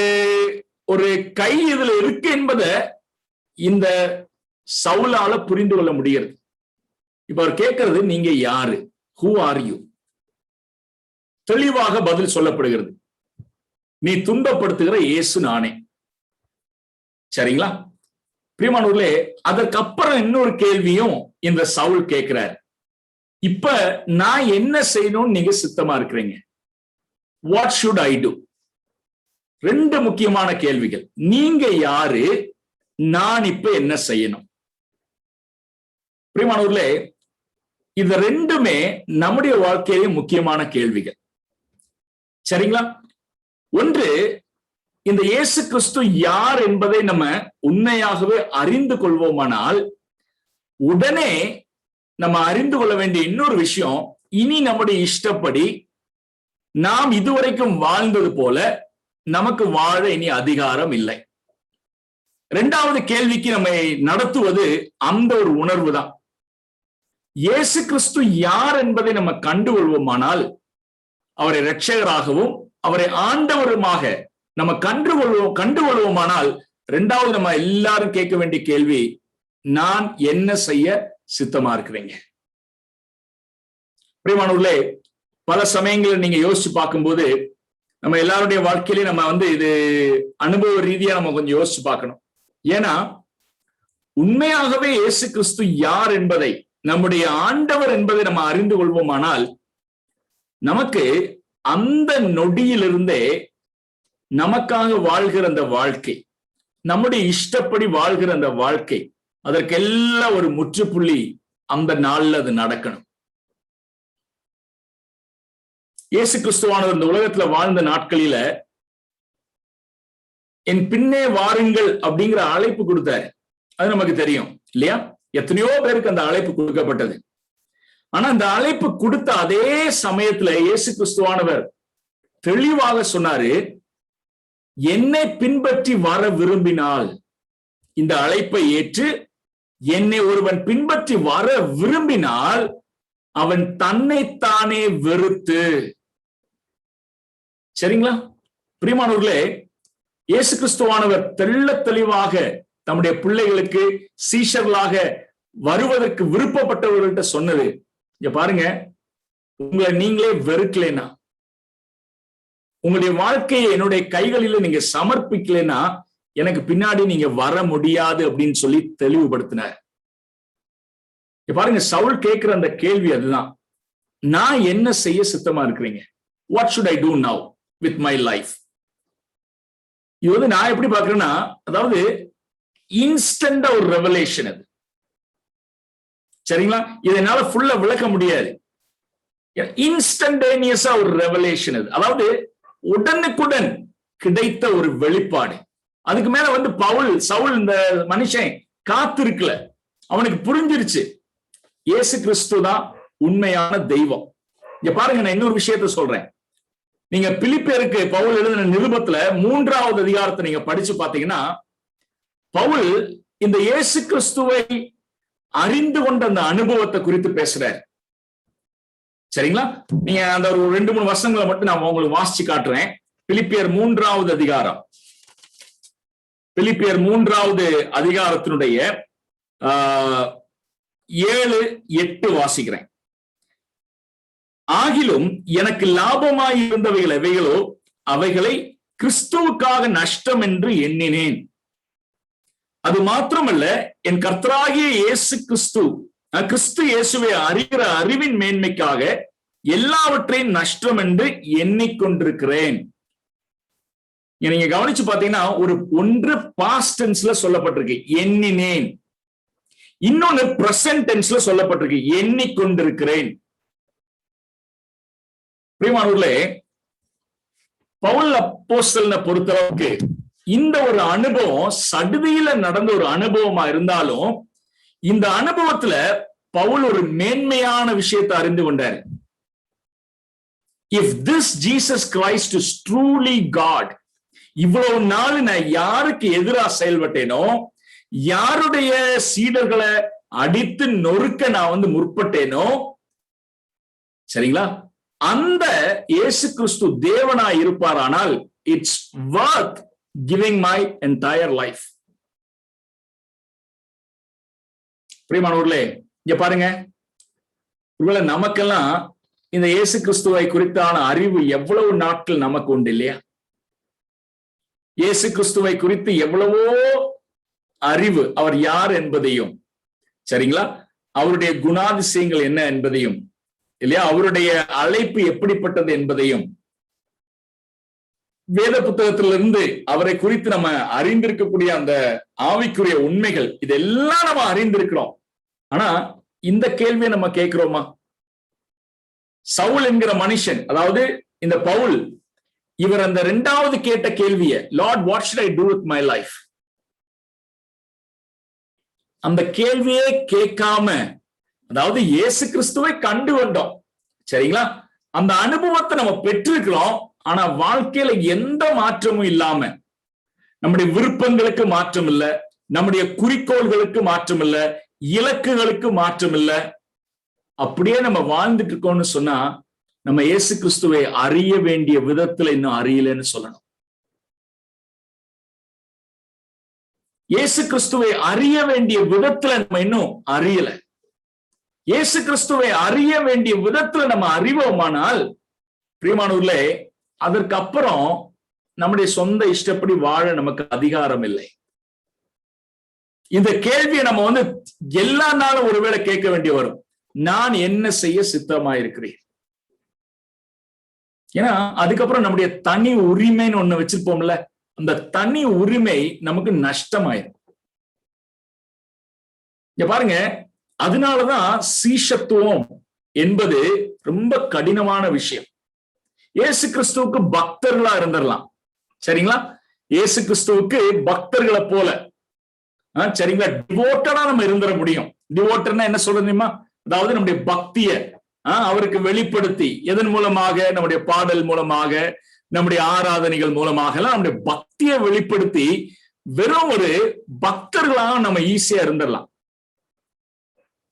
ஒரு கை இதுல இருக்கு என்பதை இந்த சவுலால புரிந்து கொள்ள முடிகிறது. இப்ப அவர் கேட்கிறது, நீங்க யாரு? Who are you? தெளிவாக பதில் சொல்லப்படுகிறது, நீ துன்பப்படுத்துகிற இயேசு நானே. சரிங்களா? பிரியமானவர்களே, அதற்கப்புறம் இன்னொரு கேள்வியும் இந்த சவுல் கேட்கிறார். இப்ப நான் என்ன செய்யணும்னு நீங்க சித்தமா இருக்கிறீங்க? What should I to? 2 முக்கியமான கேள்விகள். நீங்க யாரு? நான் இப்ப என்ன செய்யணும்? பிரியமானவர்களே, இது 2மே நம்முடைய வாழ்க்கையிலே முக்கியமான கேள்விகள். சரிங்களா? ஒன்று, இந்த இயேசு கிறிஸ்து யார் என்பதை நம்ம உண்மையாகவே அறிந்து கொள்வோமானால், உடனே நம்ம அறிந்து கொள்ள வேண்டிய இன்னொரு விஷயம், இனி நம்முடைய இஷ்டப்படி நாம் இதுவரைக்கும் வாழ்ந்தது போல நமக்கு வாழ இனி அதிகாரம் இல்லை. 2வது கேள்விக்கு நம்மை நடத்துவது அந்த ஒரு உணர்வு தான். இயேசு கிறிஸ்து யார் என்பதை நம்ம கண்டுகொள்வோமானால், அவரை இரட்சகராகவும் அவரை ஆண்டவருமாக நம்ம கண்டுகொள்வோமானால், 2வது நம்ம எல்லாரும் கேட்க வேண்டிய கேள்வி, நான் என்ன செய்ய சித்தமா இருக்கிறீங்க? பிரியமானவர்களே, பல சமயங்களில் நீங்க யோசிச்சு பார்க்கும்போது நம்ம எல்லாருடைய வாழ்க்கையிலே நம்ம இது அனுபவ ரீதியா நம்ம கொஞ்சம் யோசிச்சு பார்க்கணும். ஏன்னா உண்மையாகவே இயேசு கிறிஸ்து யார் என்பதை, நம்முடைய ஆண்டவர் என்பதை நம்ம அறிந்து கொள்வோமானால், நமக்கு அந்த நொடியிலிருந்தே நமக்காக வாழ்கிற அந்த வாழ்க்கை, நம்முடைய இஷ்டப்படி வாழ்கிற அந்த வாழ்க்கை, அதற்கெல்லாம் ஒரு முற்றுப்புள்ளி அந்த நாள்ல அது நடக்கணும். இயேசு கிறிஸ்துவானவர் இந்த உலகத்துல வாழ்ந்த நாட்களில என் பின்னே வாருங்கள் அப்படிங்கிற அழைப்பு கொடுத்தாரு. அது நமக்கு தெரியும் இல்லையா? எத்தனையோ பேருக்கு அந்த அழைப்பு கொடுக்கப்பட்டது. ஆனா அந்த அழைப்பு கொடுத்த அதே சமயத்துல இயேசு கிறிஸ்துவானவர் தெளிவாக சொன்னாரு, என்னை பின்பற்றி வர விரும்பினால், இந்த அழைப்பை ஏற்று என்னை ஒருவன் பின்பற்றி வர விரும்பினால் அவன் தன்னைத்தானே வெறுத்து. சரிங்களா? பிரியமானவர்களே, இயேசு கிறிஸ்துவானவர் தெள்ள தெளிவாக தம்முடைய பிள்ளைகளுக்கு சீஷர்களாக வருவதற்கு விருப்பப்பட்டவர்கள்ட்ட சொன்னது, இங்க பாருங்க, உங்களை நீங்களே வெறுக்கலைன்னா, உங்களுடைய வாழ்க்கையை என்னுடைய கைகளில நீங்க சமர்ப்பிக்கலைன்னா எனக்கு பின்னாடி நீங்க வர முடியாது அப்படின்னு சொல்லி தெளிவுபடுத்தினார். பாருங்க, சவுல் கேட்கிற அந்த கேள்வி அதுதான், நான் என்ன செய்ய சித்தமா இருக்கிறீங்க? What should I do now with my life? இது வந்து நான் எப்படி பாக்குறேன்னா, அதாவது இன்ஸ்டன்டா ஒரு ரெவலேஷன் அது. சரிங்களா? இதனால ஃபுல்லா விளக்க முடியாது. இன்ஸ்டன்டேனியஸா ஒரு ரெவலேஷன் அது. அதாவது உடனுக்குடன் கிடைத்த ஒரு வெளிப்பாடு. அதுக்கு மேல வந்து சவுல் இந்த மனுஷன் காத்திருக்கல, அவனுக்கு புரிஞ்சிருச்சு இயேசு கிறிஸ்து தான் உண்மையான தெய்வம். இங்க பாருங்க, நான் இன்னொரு விஷயத்த சொல்றேன். நீங்க பிலிப்பியருக்கு பவுல் எழுதின நிருபத்துல 3வது அதிகாரத்தை நீங்க படிச்சு பாத்தீங்கன்னா, பவுல் இந்த இயேசு கிறிஸ்துவை அறிந்து கொண்ட அந்த அனுபவத்தை குறித்து பேசுறாரு. சரிங்களா? நீங்க அந்த ஒரு 2-3 வருஷங்களை மட்டும் நான் உங்களுக்கு வாசிச்சு காட்டுறேன். பிலிப்பியர் 3வது அதிகாரம், பிலிப்பியர் 3வது அதிகாரத்தினுடைய 7-8 வாசிக்கிறேன். ஆகிலும் எனக்கு லாபமாய் இருந்தவைகள் எவைகளோ அவைகளை கிறிஸ்துவுக்காக நஷ்டம் என்று எண்ணினேன். அது மாத்திரமல்ல, என் கர்த்தராகிய இயேசு கிறிஸ்து இயேசுவை அறிகிற அறிவின் மேன்மைக்காக எல்லாவற்றையும் நஷ்டம் என்று எண்ணிக்கொண்டிருக்கிறேன். நீங்க கவனிச்சு பாத்தீங்கன்னா, ஒன்று பாஸ்ட் டென்ஸ்ல சொல்லப்பட்டிருக்கு, எண்ணினேன். இன்னொன்னு பிரசன்ட் டென்ஸ்ல சொல்லப்பட்டிருக்கு, எண்ணிக்கொண்டிருக்கிறேன். பிரியமானவர்களே, பவுல் அப்போஸ்தலனை பொறுத்தளவுக்கு இந்த ஒரு அனுபவம் சடுதியில நடந்த ஒரு அனுபவமா இருந்தாலும், இந்த அனுபவத்துல பவுல் ஒரு மேன்மையான விஷயத்தை அறிந்து கொண்டார். If this Jesus Christ is truly God, இவ்வளவு நாள் நான் யாருக்கு எதிராக செயல்பட்டேனோ, யாருடைய சீடர்களை அடித்து நொறுக்க நான் வந்து முற்பட்டேனோ, சரிங்களா, அந்த இயேசு கிறிஸ்து தேவனா இருப்பாரானால் it's worth giving my entire life. பிரியமானவர்களே, இங்க பாருங்க, ஒருவேளை நமக்கெல்லாம் இந்த இயேசு கிறிஸ்துவை குறித்தான அறிவு எவ்வளவு நாட்கள் நமக்கு உண்டு இல்லையா? இயேசு கிறிஸ்துவை குறித்து எவ்வளவோ அறிவு, அவர் யார் என்பதையும், சரிங்களா, அவருடைய குணாதிசயங்கள் என்ன என்பதையும் இல்லையா, அவருடைய அழைப்பு எப்படிப்பட்டது என்பதையும் வேத புத்தகத்திலிருந்து அவரை குறித்து நம்ம அறிந்திருக்கக்கூடிய அந்த ஆவிக்குரிய உண்மைகள் இதெல்லாம் நம்ம அறிந்திருக்கிறோம். ஆனா இந்த கேள்வியை நம்ம கேட்கிறோமா? சவுல் என்கிற மனுஷன், அதாவது இந்த பவுல், இவர் அந்த 2வது கேட்ட கேள்வியை, Lord what should I do with my life, அந்த கேள்வியே கேட்காம, அதாவது இயேசு கிறிஸ்துவை கண்டு வந்தோம், சரிங்களா, அந்த அனுபவத்தை நம்ம பெற்றிருக்கிறோம். ஆனா வாழ்க்கையில எந்த மாற்றமும் இல்லாம, நம்முடைய விருப்பங்களுக்கு மாற்றம் இல்லை, நம்முடைய குறிக்கோள்களுக்கு மாற்றம் இல்லை, இலக்குகளுக்கு மாற்றம் இல்லை, அப்படியே நம்ம வாழ்ந்துட்டு இருக்கோம்னு சொன்னா நம்ம இயேசு கிறிஸ்துவை அறிய வேண்டிய விதத்துல இன்னும் அறியலன்னு சொல்லணும். இயேசு கிறிஸ்துவை அறிய வேண்டிய விதத்துல நம்ம இன்னும் அறியல. இயேசு கிறிஸ்துவை அறிய வேண்டிய விதத்துல நம்ம அறிவோமானால், பிரியமானவர்களே, அதற்கு அப்புறம் நம்முடைய சொந்த இஷ்டப்படி வாழ நமக்கு அதிகாரம் இல்லை. இந்த கேள்வியை நம்ம வந்து எல்லா நாளும் ஒருவேளை கேட்க வேண்டிய வரும், நான் என்ன செய்ய சித்தமாயிருக்கிறேன். ஏன்னா அதுக்கப்புறம் நம்முடைய தனி உரிமைன்னு ஒண்ணு வச்சிருப்போம்ல, அந்த தனி உரிமை நமக்கு நஷ்டமாயிரும். இங்க பாருங்க, அதனாலதான் சீஷத்துவம் என்பது ரொம்ப கடினமான விஷயம். இயேசு கிறிஸ்துவுக்கு பக்தர்களா இருந்துடலாம், சரிங்களா, இயேசு கிறிஸ்துவுக்கு பக்தர்களை போல, சரிங்களா, டிவோட்டடா நம்ம இருந்துட முடியும். டிவோட்டர்னா என்ன சொல்றது தெரியுமா? அதாவது நம்முடைய பக்திய அவருக்கு வெளிப்படுத்தி, எதன் மூலமாக? நம்முடைய பாடல் மூலமாக, நம்முடைய ஆராதனைகள் மூலமாக எல்லாம் நம்முடைய பக்தியை வெளிப்படுத்தி வெறும் ஒரு பக்தர்களாக நம்ம ஈஸியா இருந்துடலாம்.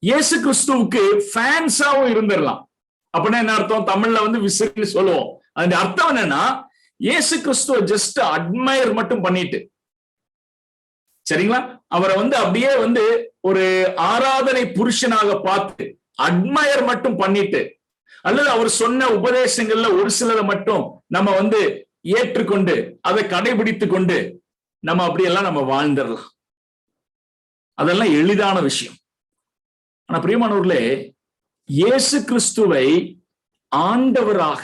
இயேசு கிறிஸ்துவுக்கு ஃபேன்ஸாவும் இருந்துடலாம். அப்படின்னா என்ன அர்த்தம்? தமிழ்ல வந்து விசிறி சொல்லுவோம். அதோட அர்த்தம் என்னன்னா, இயேசு கிறிஸ்துவ ஜஸ்ட் அட்மையர் மட்டும் பண்ணிட்டு, சரிங்களா, அவரை அப்படியே ஒரு ஆராதனை புருஷனாக பார்த்து அட்மயர் மட்டும் பண்ணிட்டு, அல்லது அவர் சொன்ன உபதேசங்கள்ல ஒரு சிலரை மட்டும் நம்ம ஏற்றுக்கொண்டு அதை கடைபிடித்து கொண்டு நம்ம அப்படியெல்லாம் நம்ம வாழ்ந்துடலாம். அதெல்லாம் எளிதான விஷயம். ஆனா பிரியமானவர்களே, இயேசு கிறிஸ்துவை ஆண்டவராக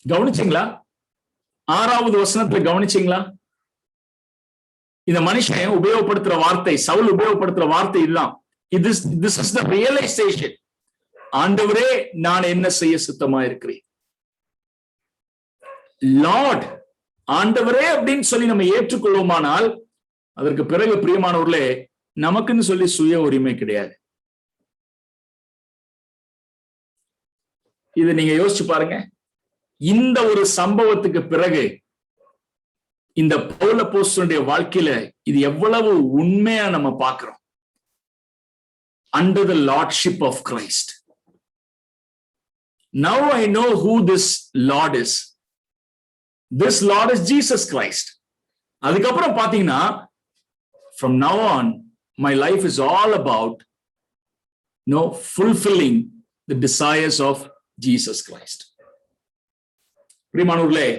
கவனிச்சீங்களா? 6வது வசனத்துல கவனிச்சீங்களா? இந்த மனுஷன் உபயோகப்படுத்துற வார்த்தை, சவுல் உபயோகப்படுத்துற வார்த்தை இதுதான். This is the realization. ஆண்டவரே, நான் என்ன செய்ய சித்தமா இருக்கிறேன். லார்ட், ஆண்டவரே அப்படின்னு சொல்லி நம்ம ஏற்றுக்கொள்வோமானால், அதற்கு பிறகு பிரியமானவர்களே, நமக்குன்னு சொல்லி சுய உரிமை கிடையாது. இதை நீங்க யோசிச்சு பாருங்க. இந்த ஒரு சம்பவத்துக்கு பிறகு இந்த பவுல் அப்போஸ்தலனுடைய வாழ்க்கையில இது எவ்வளவு உண்மையா நம்ம பார்க்கிறோம். Under the lordship of Christ. Now I know who this Lord is. This Lord is Jesus Christ. அதுக்கப்புறம் பாத்தீங்கன்னா, from now on my life is all about fulfilling the desires of Jesus Christ. பிரியமானவர்களே,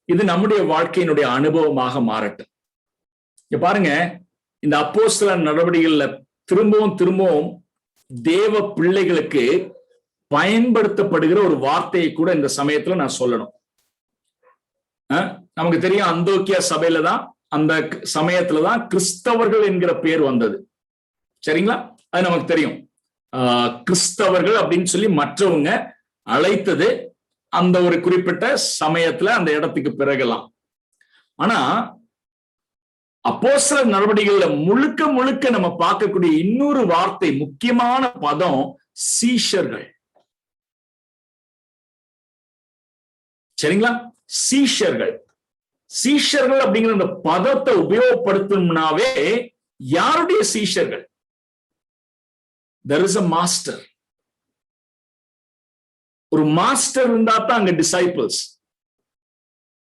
இது நம்முடைய வாழ்க்கையினுடைய அனுபவமாக மாறட்டும். இங்க பாருங்க, இந்த அப்போஸ்தலர் நடவடிக்கைகள்ல திரும்பவும் தேவ பிள்ளைகளுக்கு பயன்படுத்தப்படுகிற ஒரு வார்த்தையை கூட இந்த சமயத்துல நான் சொல்லணும். நமக்கு தெரியும், அந்தோக்கியா சபையில தான், அந்த சமயத்துலதான் கிறிஸ்தவர்கள் என்கிற பேர் வந்தது. சரிங்களா? அது நமக்கு தெரியும். கிறிஸ்தவர்கள் அப்படின்னு சொல்லி மற்றவங்க அழைத்தது அந்த ஒரு குறிப்பிட்ட சமயத்துல, அந்த இடத்துக்கு பிறகுலாம். ஆனா அப்போஸ்தலர் நடவடிக்கைகள்ல முழுக்க நம்ம பார்க்கக்கூடிய இன்னொரு வார்த்தை, முக்கியமான பதம் சீஷர்கள். சரிங்களா? சீஷர்கள் அப்படிங்கிற அந்த பதத்தை உபயோகப்படுத்தணும்னாவே யாருடைய சீஷர்கள்? There is a master. ஒரு மாஸ்டர் இருந்தா தான் அங்க டிசைபிள்ஸ்.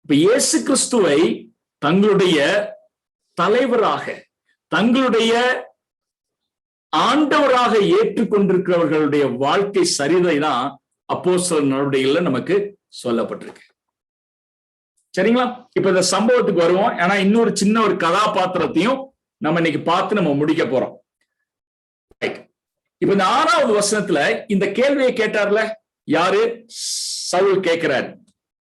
இப்ப இயேசு கிறிஸ்துவை தங்களுடைய தலைவராக, தங்களுடைய ஆண்டவராக ஏற்றுக்கொண்டிருக்கிறவர்களுடைய வாழ்க்கை சரிதை தான் அப்போஸ்தலர் நடவடிக்கைகள்ல நமக்கு சொல்லப்பட்டிருக்கு. சரிங்களா? இப்ப இந்த சம்பவத்துக்கு வருவோம். ஏன்னா இன்னொரு சின்ன ஒரு கதாபாத்திரத்தையும் நம்ம இன்னைக்கு பார்த்து நம்ம முடிக்க போறோம். இப்ப இந்த 6வது வசனத்துல இந்த கேள்வியை கேட்டார்ல, யாரு? சவுல் கேட்கிறார்,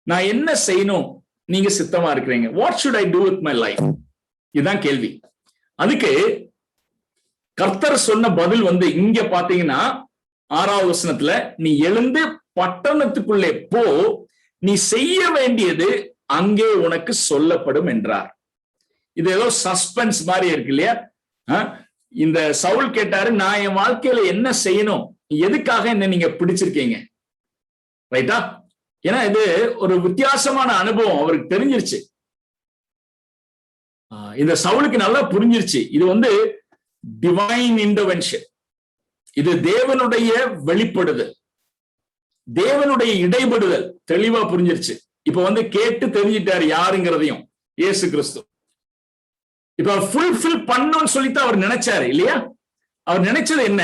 நான் என்ன செய்யணும் நீங்க சித்தமா இருக்கிறீங்க? What should I do with my life? இதுதான் கேள்வி. அதுக்கு கர்த்தர் சொன்ன பதில் இங்க பாத்தீங்கன்னா 6வது வசனத்துல, நீ எழுந்து பட்டணத்துக்குள்ளே போ, நீ செய்ய வேண்டியது அங்கே உனக்கு சொல்லப்படும் என்றார். இது ஏதோ சஸ்பென்ஸ் மாதிரி இருக்கு இல்லையா? இந்த சவுல் கேட்டாரு, நான் என் வாழ்க்கையில என்ன செய்யணும், எதுக்காக என்ன நீங்க பிடிச்சிருக்கீங்க? ரைட்டா? ஏன்னா இது ஒரு வித்தியாசமான அனுபவம் அவருக்கு தெரிஞ்சிருச்சு. இந்த சவுலுக்கு நல்லா புரிஞ்சிருச்சு, இது டிவைன் இன்டர்வென்ஷன், இது தேவனுடைய வெளிப்படுதல், தேவனுடைய இடைபடுதல் தெளிவா புரிஞ்சிருச்சு. இப்ப கேட்டு தெரிஞ்சிட்டாரு யாருங்கிறதையும், இயேசு கிறிஸ்து. இப்ப ஃபுல்ஃபில் பண்ணணும்னு சொல்லிட்டு அவர் நினைச்சாரு இல்லையா? அவர் நினைச்சது என்ன?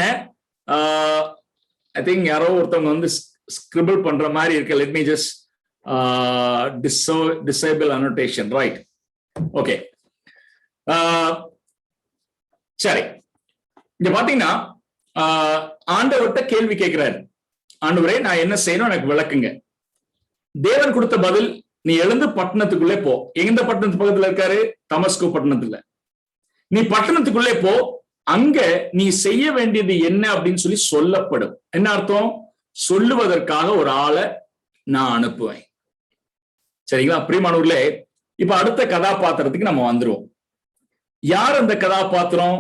ஐ திங்க் யாரோ ஒருத்தவங்க ஸ்கிரிபிள் பண்ற மாதிரி இருக்கு. Let me just disable annotation, right? Okay, சரி. இங்க பாத்தீங்கன்னா ஆண்டவர்கிட்ட கேள்வி கேட்கிறாரு, ஆண்டவரே நான் என்ன செய்யணும் எனக்கு விளக்குங்க. தேவன் கொடுத்த பதில், நீ எழுந்து பட்டணத்துக்குள்ளே போ. எந்த பட்டணத்து பக்கத்துல இருக்காரு? தமஸ்கு பட்டணத்துல. நீ பட்டணத்துக்குள்ளே போ, அங்க நீ செய்ய வேண்டியது என்ன அப்படின்னு சொல்லி சொல்லப்படும். என்ன அர்த்தம்? சொல்லுவதற்காக ஒரு ஆளை நான் அனுப்புவேன். சரிங்களா? பிரியமானவர்களே, இப்ப அடுத்த கதாபாத்திரத்துக்கு நம்ம வந்துருவோம். யார் அந்த கதாபாத்திரம்?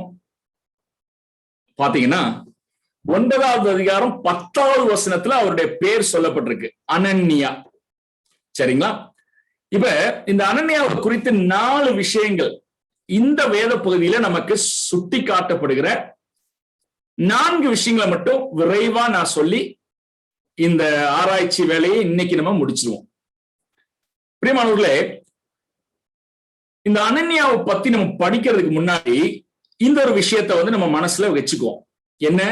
பாத்தீங்கன்னா 9வது அதிகாரம் 10வது வசனத்துல அவருடைய பேர் சொல்லப்பட்டிருக்கு, அனன்னியா. சரிங்களா? இப்ப இந்த அனன்னியாவை குறித்து 4 விஷயங்கள் இந்த வேத பகுதியில நமக்கு சுட்டி காட்டப்படுகிற 4 விஷயங்களை மட்டும் விரைவா நான் சொல்லி இந்த ஆராய்ச்சி வேலையை இன்னைக்கு நம்ம முடிச்சிருவோம். பிரியமானவர்களே, இந்த அனன்யாவை பத்தி நம்ம படிக்கிறதுக்கு முன்னாடி இந்த ஒரு விஷயத்த வந்து நம்ம மனசுல வச்சுக்குவோம். என்ன?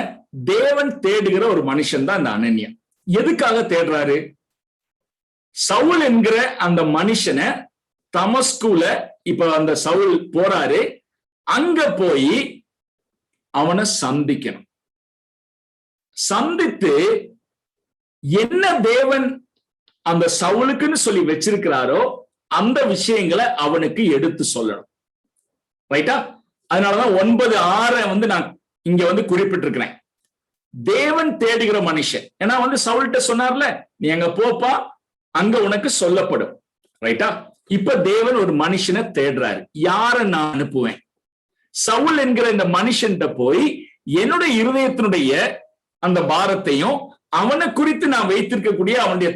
தேவன் தேடுகிற ஒரு மனுஷன் தான் இந்த அனன்யா. எதுக்காக தேடுறாரு? சவுல் என்கிற அந்த மனுஷனை தமஸ்குல இப்ப அந்த சவுல் போறாரு, அங்க போய் அவனை சந்திக்கணும். சந்தித்து என்ன தேவன் அந்த சவுலுக்குன்னு சொல்லி வச்சிருக்கிறாரோ அந்த விஷயங்களை அவனுக்கு எடுத்து சொல்லணும். ரைட்டா? அதனாலதான் 9:6 வந்து நான் இங்க வந்து குறிப்பிட்டிருக்கிறேன். தேவன் தேடுகிற மனுஷன். ஏன்னா வந்து சவுல்கிட்ட சொன்னார்ல, நீ அங்க போப்பா, அங்க உனக்கு சொல்லப்படும். ரைட்டா? இப்ப தேவன் ஒரு மனுஷனை தேடுறாரு. யார நான் அனுப்புவேன்? சவுல் என்கிற இந்த மனுஷன்கிட்ட போய் என்னுடைய இருதயத்தினுடைய அந்த பாரத்தையும் அவனை குறித்து நான் வைத்திருக்கக்கூடிய அவனுடைய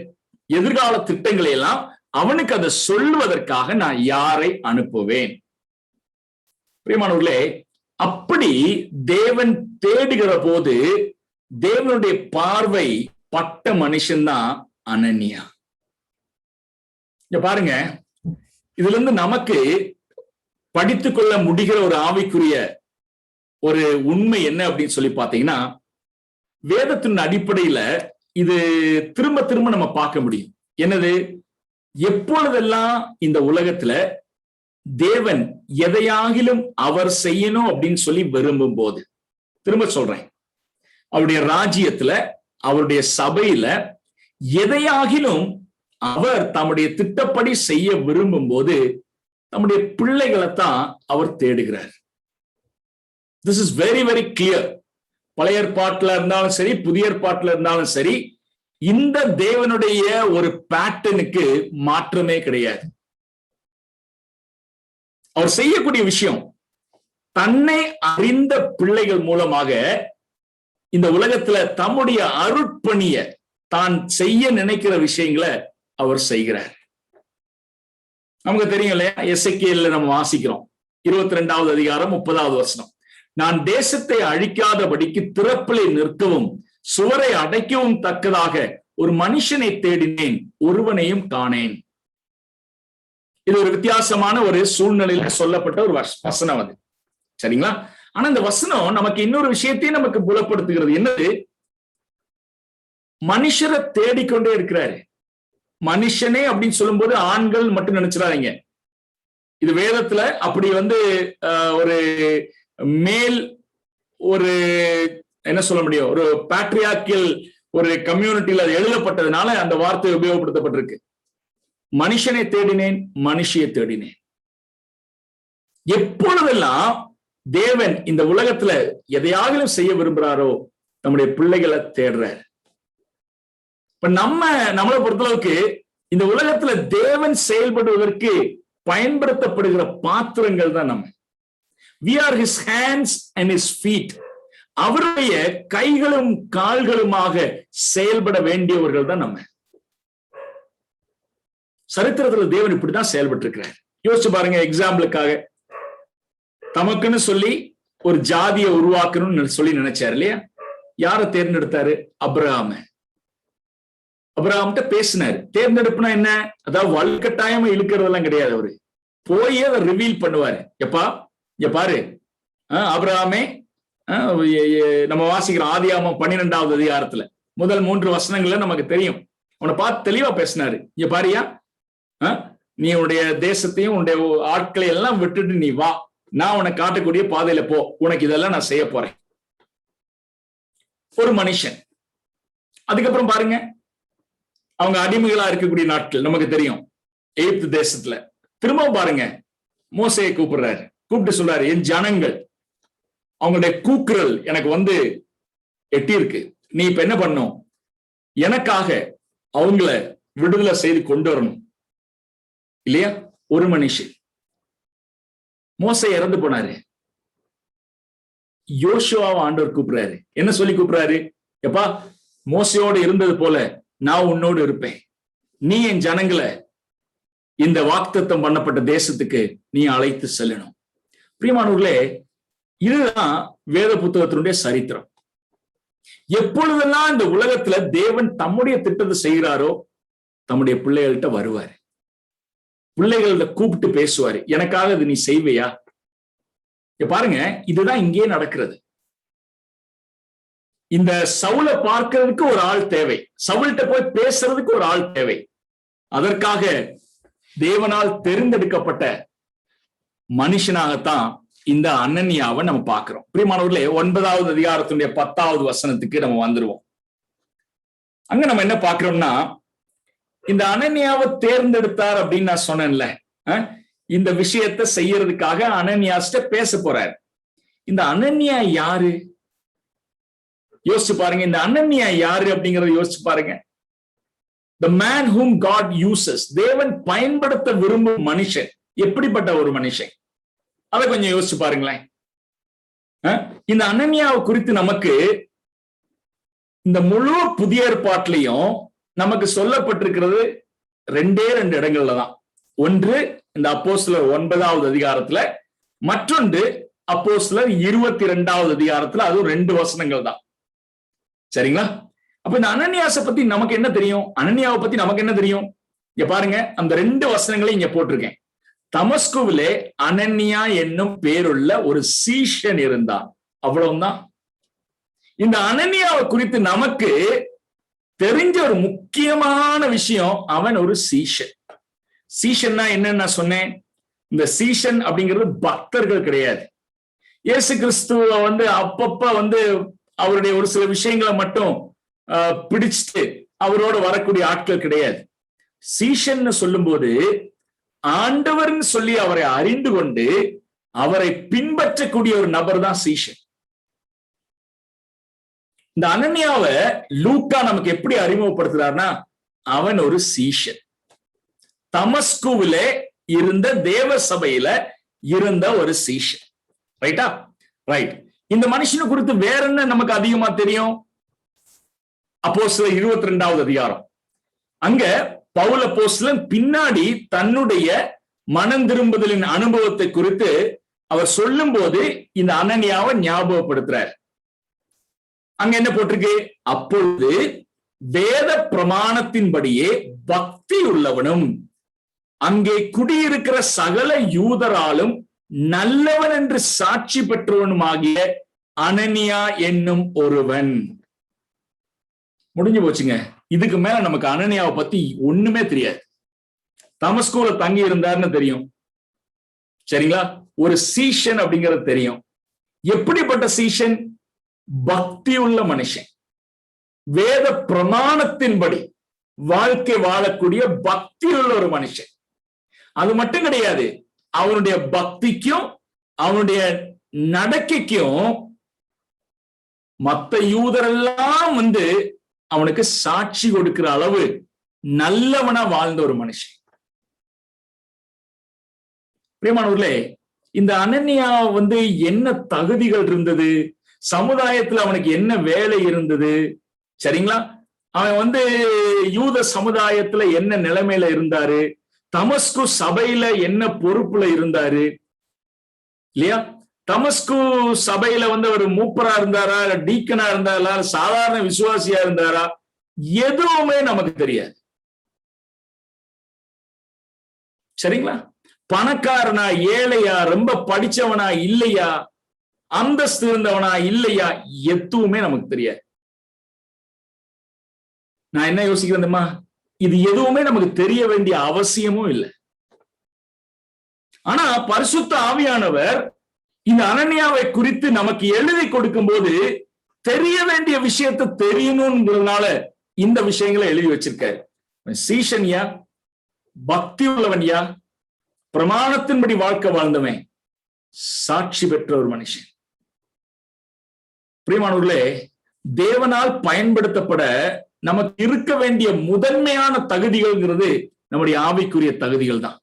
எதிர்கால திட்டங்களை எல்லாம் அவனுக்கு அதை சொல்லுவதற்காக நான் யாரை அனுப்புவேன்? பிரியமானவர்களே, அப்படி தேவன் தேடுகிற போது தேவனுடைய பார்வை பட்ட மனுஷன்தான் அனன்யா. இங்க பாருங்க, இதுல இருந்து நமக்கு படித்துக்கொள்ள முடிகிற ஒரு ஆவிக்குரிய ஒரு உண்மை என்ன அப்படின்னு சொல்லி பாத்தீங்கன்னா, வேதத்தின் அடிப்படையில இது திரும்ப திரும்ப நம்ம பார்க்க முடியும். என்னது? எப்பொழுதெல்லாம் இந்த உலகத்துல தேவன் எதையாகிலும் அவர் செய்யணும் அப்படின்னு சொல்லி விரும்பும் போது, திரும்ப சொல்றேன், அவருடைய ராஜ்யத்துல அவருடைய சபையில எதையாகிலும் அவர் தம்முடைய திட்டப்படி செய்ய விரும்பும் போது நம்முடைய பிள்ளைகளைத்தான் அவர் தேடுகிறார். This is very very clear. பழைய ஏற்பாட்டுல இருந்தாலும் சரி, புதிய ஏற்பாட்டுல இருந்தாலும் சரி, இந்த தேவனுடைய ஒரு பேட்டர்னுக்கு மாற்றமே கிடையாது. அவர் செய்யக்கூடிய விஷயம், தன்னை அறிந்த பிள்ளைகள் மூலமாக இந்த உலகத்துல தம்முடைய அருட்பணிய தான் செய்ய நினைக்கிற விஷயங்களை அவர் செய்கிறார். நமக்கு தெரியும் இல்லையா? எசேக்கியேல்ல நம்ம வாசிக்கிறோம், 22வது அதிகாரம் 30வது வசனம். நான் தேசத்தை அழிக்காதபடிக்கு திறப்பிலே நிற்கவும் சுவரை அடைக்கவும் தக்கதாக ஒரு மனுஷனை தேடினேன், ஒருவனையும் காணேன். இது ஒரு வித்தியாசமான ஒரு சூழ்நிலையில சொல்லப்பட்ட ஒரு வசனம் அது. சரிங்களா? ஆனா இந்த வசனம் நமக்கு இன்னொரு விஷயத்தையும் நமக்கு புலப்படுத்துகிறது. என்னது? மனுஷரை தேடிக்கொண்டே இருக்கிறாரு. மனுஷனே அப்படின்னு சொல்லும் போது ஆண்கள் மட்டும் நினைச்சிடாதீங்க. இது வேதத்துல அப்படி வந்து ஒரு மேல் ஒரு என்ன சொல்ல முடியும், ஒரு பேட்ரியார்க்கியல் ஒரு கம்யூனிட்டியில எழுதப்பட்டதுனால அந்த வார்த்தை உபயோகப்படுத்தப்பட்டிருக்கு. மனுஷனை தேடினேன், மனுஷியை தேடினேன். எப்பொழுதெல்லாம் தேவன் இந்த உலகத்துல எதையாகிலும் செய்ய விரும்புறாரோ நம்முடைய பிள்ளைகளை தேடுறார். இப்ப நம்மளை பொறுத்தளவுக்கு இந்த உலகத்துல தேவன் செயல்படுவதற்கு பயன்படுத்தப்படுகிற பாத்திரங்கள் தான் நம்ம. We are his hands and his feet. அவருடைய கைகளும் கால்களுமாக செயல்பட வேண்டியவர்கள் தான் நம்ம. சரித்திரத்துல தேவன் இப்படிதான் செயல்பட்டு இருக்கிறார். யோசிச்சு பாருங்க. எக்ஸாம்பிளுக்காக தமக்குன்னு சொல்லி ஒரு ஜாதியை உருவாக்கணும்னு சொல்லி நினைச்சாரு இல்லையா? யாரை தேர்ந்தெடுத்தாரு? அபிரகாம்கிட்ட பேசினாரு. தேர்ந்தெடுப்புனா என்ன? அதாவது வலுக்கட்டாயமா இழுக்கிறதெல்லாம் கிடையாது. அவரு போய் அதை ரிவீல் பண்ணுவாரு. எப்பா இங்க பாரு, அபிரகாமே, நம்ம வாசிக்கிறோம் ஆதியாகமம் 12வது அதிகாரத்துல முதல் 3 வசனங்கள்ல நமக்கு தெரியும். உன்னை பார்த்து தெளிவா பேசினாரு. இங்க பாரியா, நீ உன்னுடைய தேசத்தையும் உன்னுடைய ஆட்களை எல்லாம் விட்டுட்டு நீ வா, நான் உனக்கு காட்டக்கூடிய பாதையில போ, உனக்கு இதெல்லாம் நான் செய்ய போறேன். ஒரு மனுஷன். அதுக்கப்புறம் பாருங்க, அவங்க அடிமைகளா இருக்கக்கூடிய நாட்கள் நமக்கு தெரியும், எகிப்து தேசத்துல. திரும்ப பாருங்க, மோசேயை கூப்பிடுறாரு. கூப்பிட்டு சொல்றாரு, என் ஜனங்கள் அவங்களுடைய கூக்குரல் எனக்கு வந்து எட்டி இருக்கு. நீ இப்ப என்ன பண்ணும்? எனக்காக அவங்கள விடுதலை செய்து கொண்டு வரணும் இல்லையா? ஒரு மனுஷன். மோசே இறந்து போனாரு. யோசுவாவை ஆண்டவர் கூப்பிடுறாரு. என்ன சொல்லி கூப்பிடுறாரு? எப்பா, மோசையோடு இருந்தது போல நான் உன்னோடு இருப்பேன். நீ என் ஜனங்களை இந்த வாக்குத்தத்தம் பண்ணப்பட்ட தேசத்துக்கு நீ அழைத்து செல்லணும். பிரியமானவர்களே, இதுதான் வேத புத்தகத்தினுடைய சரித்திரம். எப்பொழுதெல்லாம் இந்த உலகத்துல தேவன் தம்முடைய திட்டத்தை செய்கிறாரோ தம்முடைய பிள்ளைகள்கிட்ட வருவாரு. பிள்ளைகள கூப்பிட்டு பேசுவாரு, எனக்காக இது நீ செய்வையா? பாருங்க, இதுதான் இங்கே நடக்கிறது. இந்த சவுலை பார்க்கிறதுக்கு ஒரு ஆள் தேவை, சவுல்கிட்ட போய் பேசுறதுக்கு ஒரு ஆள் தேவை. அதற்காக தேவனால் தேர்ந்தெடுக்கப்பட்ட மனுஷனாகத்தான் இந்த அனனியாவை நம்ம பார்க்கிறோம். பிரியமானவர்களே, 9வது அதிகாரத்தினுடைய 10வது வசனத்துக்கு நம்ம வந்துருவோம். அங்க நம்ம என்ன பார்க்கிறோம்னா, இந்த அனனியாவை தேர்ந்தெடுத்தார் அப்படின்னு நான் சொன்னேன்ல, இந்த விஷயத்தை செய்யறதுக்காக அனனியாஸ்ட பேச போறாரு. இந்த அனனியா யாரு யோசிச்சு பாருங்க. இந்த அனனியா யாரு அப்படிங்கறத யோசிச்சு பாருங்க. The man whom God uses, தேவன் பயன்படுத்த விரும்பும் மனுஷன் எப்படிப்பட்ட ஒரு மனுஷன், அதை கொஞ்சம் யோசிச்சு பாருங்களேன். இந்த அனனியாவை குறித்து நமக்கு இந்த முழு புதிய ஏற்பாட்டிலையும் நமக்கு சொல்லப்பட்டிருக்கிறது 2 இடங்கள்ல தான். ஒன்று இந்த அப்போஸ்தலர் 9வது அதிகாரத்துல, மற்றொன்று அப்போஸ்தலர் 22வது அதிகாரத்துல. அதுவும் 2 வசனங்கள் தான். சரிங்களா? அப்ப இந்த அனனியாசை பத்தி நமக்கு என்ன தெரியும்? அனனியாவை பத்தி நமக்கு என்ன தெரியும்? இங்க பாருங்க, அந்த 2 வசனங்களையும் இங்க போட்டிருக்கேன். தமஸ்குவிலே அனனியா என்னும் பேருள்ள ஒரு சீஷன் இருந்தான். அவ்வளவுதான். இந்த அனனியாவை குறித்து நமக்கு தெரிஞ்ச ஒரு முக்கியமான விஷயம், அவன் ஒரு சீஷன். சீஷன்னா என்னன்னு நான் சொன்னேன். இந்த சீஷன் அப்படிங்கிறது பக்தர்கள் கிடையாது. இயேசு கிறிஸ்துவ அப்பப்ப அவருடைய ஒரு சில விஷயங்களை மட்டும் பிடிச்சிட்டு அவரோட வரக்கூடிய ஆட்கள் கிடையாது. சீஷன் சொல்லும் போது ஆண்டவர்னு சொல்லி அவரை அறிந்து கொண்டு அவரை பின்பற்றக்கூடிய ஒரு நபர் தான் சீஷன். இந்த அனனியாவை லூக்கா நமக்கு எப்படி அறிமுகப்படுத்துறாருன்னா, அவன் ஒரு சீஷன். தமஸ்குவிலே இருந்த தேவ சபையில இருந்த ஒரு சீஷன். ரைட்டா? ரைட். இந்த மனுஷனை குறித்து வேற என்ன நமக்கு அதிகமா தெரியும்? அப்போஸ்தலர் 22வது அதிகாரம். அங்க பவுல் அப்போஸ்தலன் பின்னாடி தன்னுடைய மனம் திரும்புதலின் அனுபவத்தை குறித்து அவர் சொல்லும் போது இந்த அனனியாவை ஞாபகப்படுத்துறார். அங்க என்ன போட்டிருக்கு? அப்பொழுது வேத பிரமாணத்தின்படியே பக்தி உள்ளவனும் அங்கே குடியிருக்கிற சகல யூதராலும் நல்லவன் என்று சாட்சி பெற்றவனுமாகிய அனனியா என்னும் ஒருவன். முடிஞ்சு போச்சுங்க. இதுக்கு மேல நமக்கு அனனியாவை பத்தி ஒண்ணுமே தெரியாது. தமஸ்குல தங்கி இருந்தாருன்னு தெரியும். சரிங்களா? ஒரு சீஷன் அப்படிங்கிறது தெரியும். எப்படிப்பட்ட சீஷன்? பக்தி உள்ள மனுஷன், வேத பிரமாணத்தின்படி வாழ்க்கை வாழக்கூடிய பக்தி உள்ள ஒரு மனுஷன். அது மட்டும் கிடையாது, அவனுடைய பக்திக்கும் அவனுடைய நடக்கைக்கும் மத்த யூதரெல்லாம் அவனுக்கு சாட்சி கொடுக்கிற அளவு நல்லவனா வாழ்ந்த ஒரு மனுஷன். பிரியமானவர்களே, இந்த அனனியா என்ன தகுதிகள் இருந்தது? சமுதாயத்துல அவனுக்கு என்ன வேலை இருந்தது? சரிங்களா? அவன் யூத சமுதாயத்துல என்ன நிலைமையில இருந்தாரு? தமஸ்கு சபையில என்ன பொறுப்புல இருந்தாரு? இல்லையா? தமஸ்கு சபையில ஒரு மூப்பரா இருந்தாரா, இல்ல டீக்கனா இருந்தாரா, சாதாரண விசுவாசியா இருந்தாரா? எதுவுமே நமக்கு தெரியாது. சரிங்களா? பணக்காரனா, ஏழையா, ரொம்ப படிச்சவனா இல்லையா, அந்தஸ்து இருந்தவனா இல்லையா, எதுவுமே நமக்கு தெரியாது. நான் என்ன யோசிக்கிறேன்மா, இது எதுவுமே நமக்கு தெரிய வேண்டிய அவசியமும் இல்லை. ஆனா பரிசுத்த ஆவியானவர் இந்த அனனியாவை குறித்து நமக்கு எழுதி கொடுக்கும் போது தெரிய வேண்டிய விஷயத்தை தெரியணும்ங்கிறதுனால இந்த விஷயங்களை எழுதி வச்சிருக்காரு. சீஷன் யா, பக்தி உள்ளவன் யா, பிரமாணத்தின்படி வாழ்க்கை வாழ்ந்தவன், சாட்சி பெற்ற ஒரு மனுஷன். பிரியமானவர்களே, தேவனால் பயன்படுத்தப்பட நமக்கு இருக்க வேண்டிய முதன்மையான தகுதிகள்ங்கிறது நம்முடைய ஆவிக்குரிய தகுதிகள் தான்.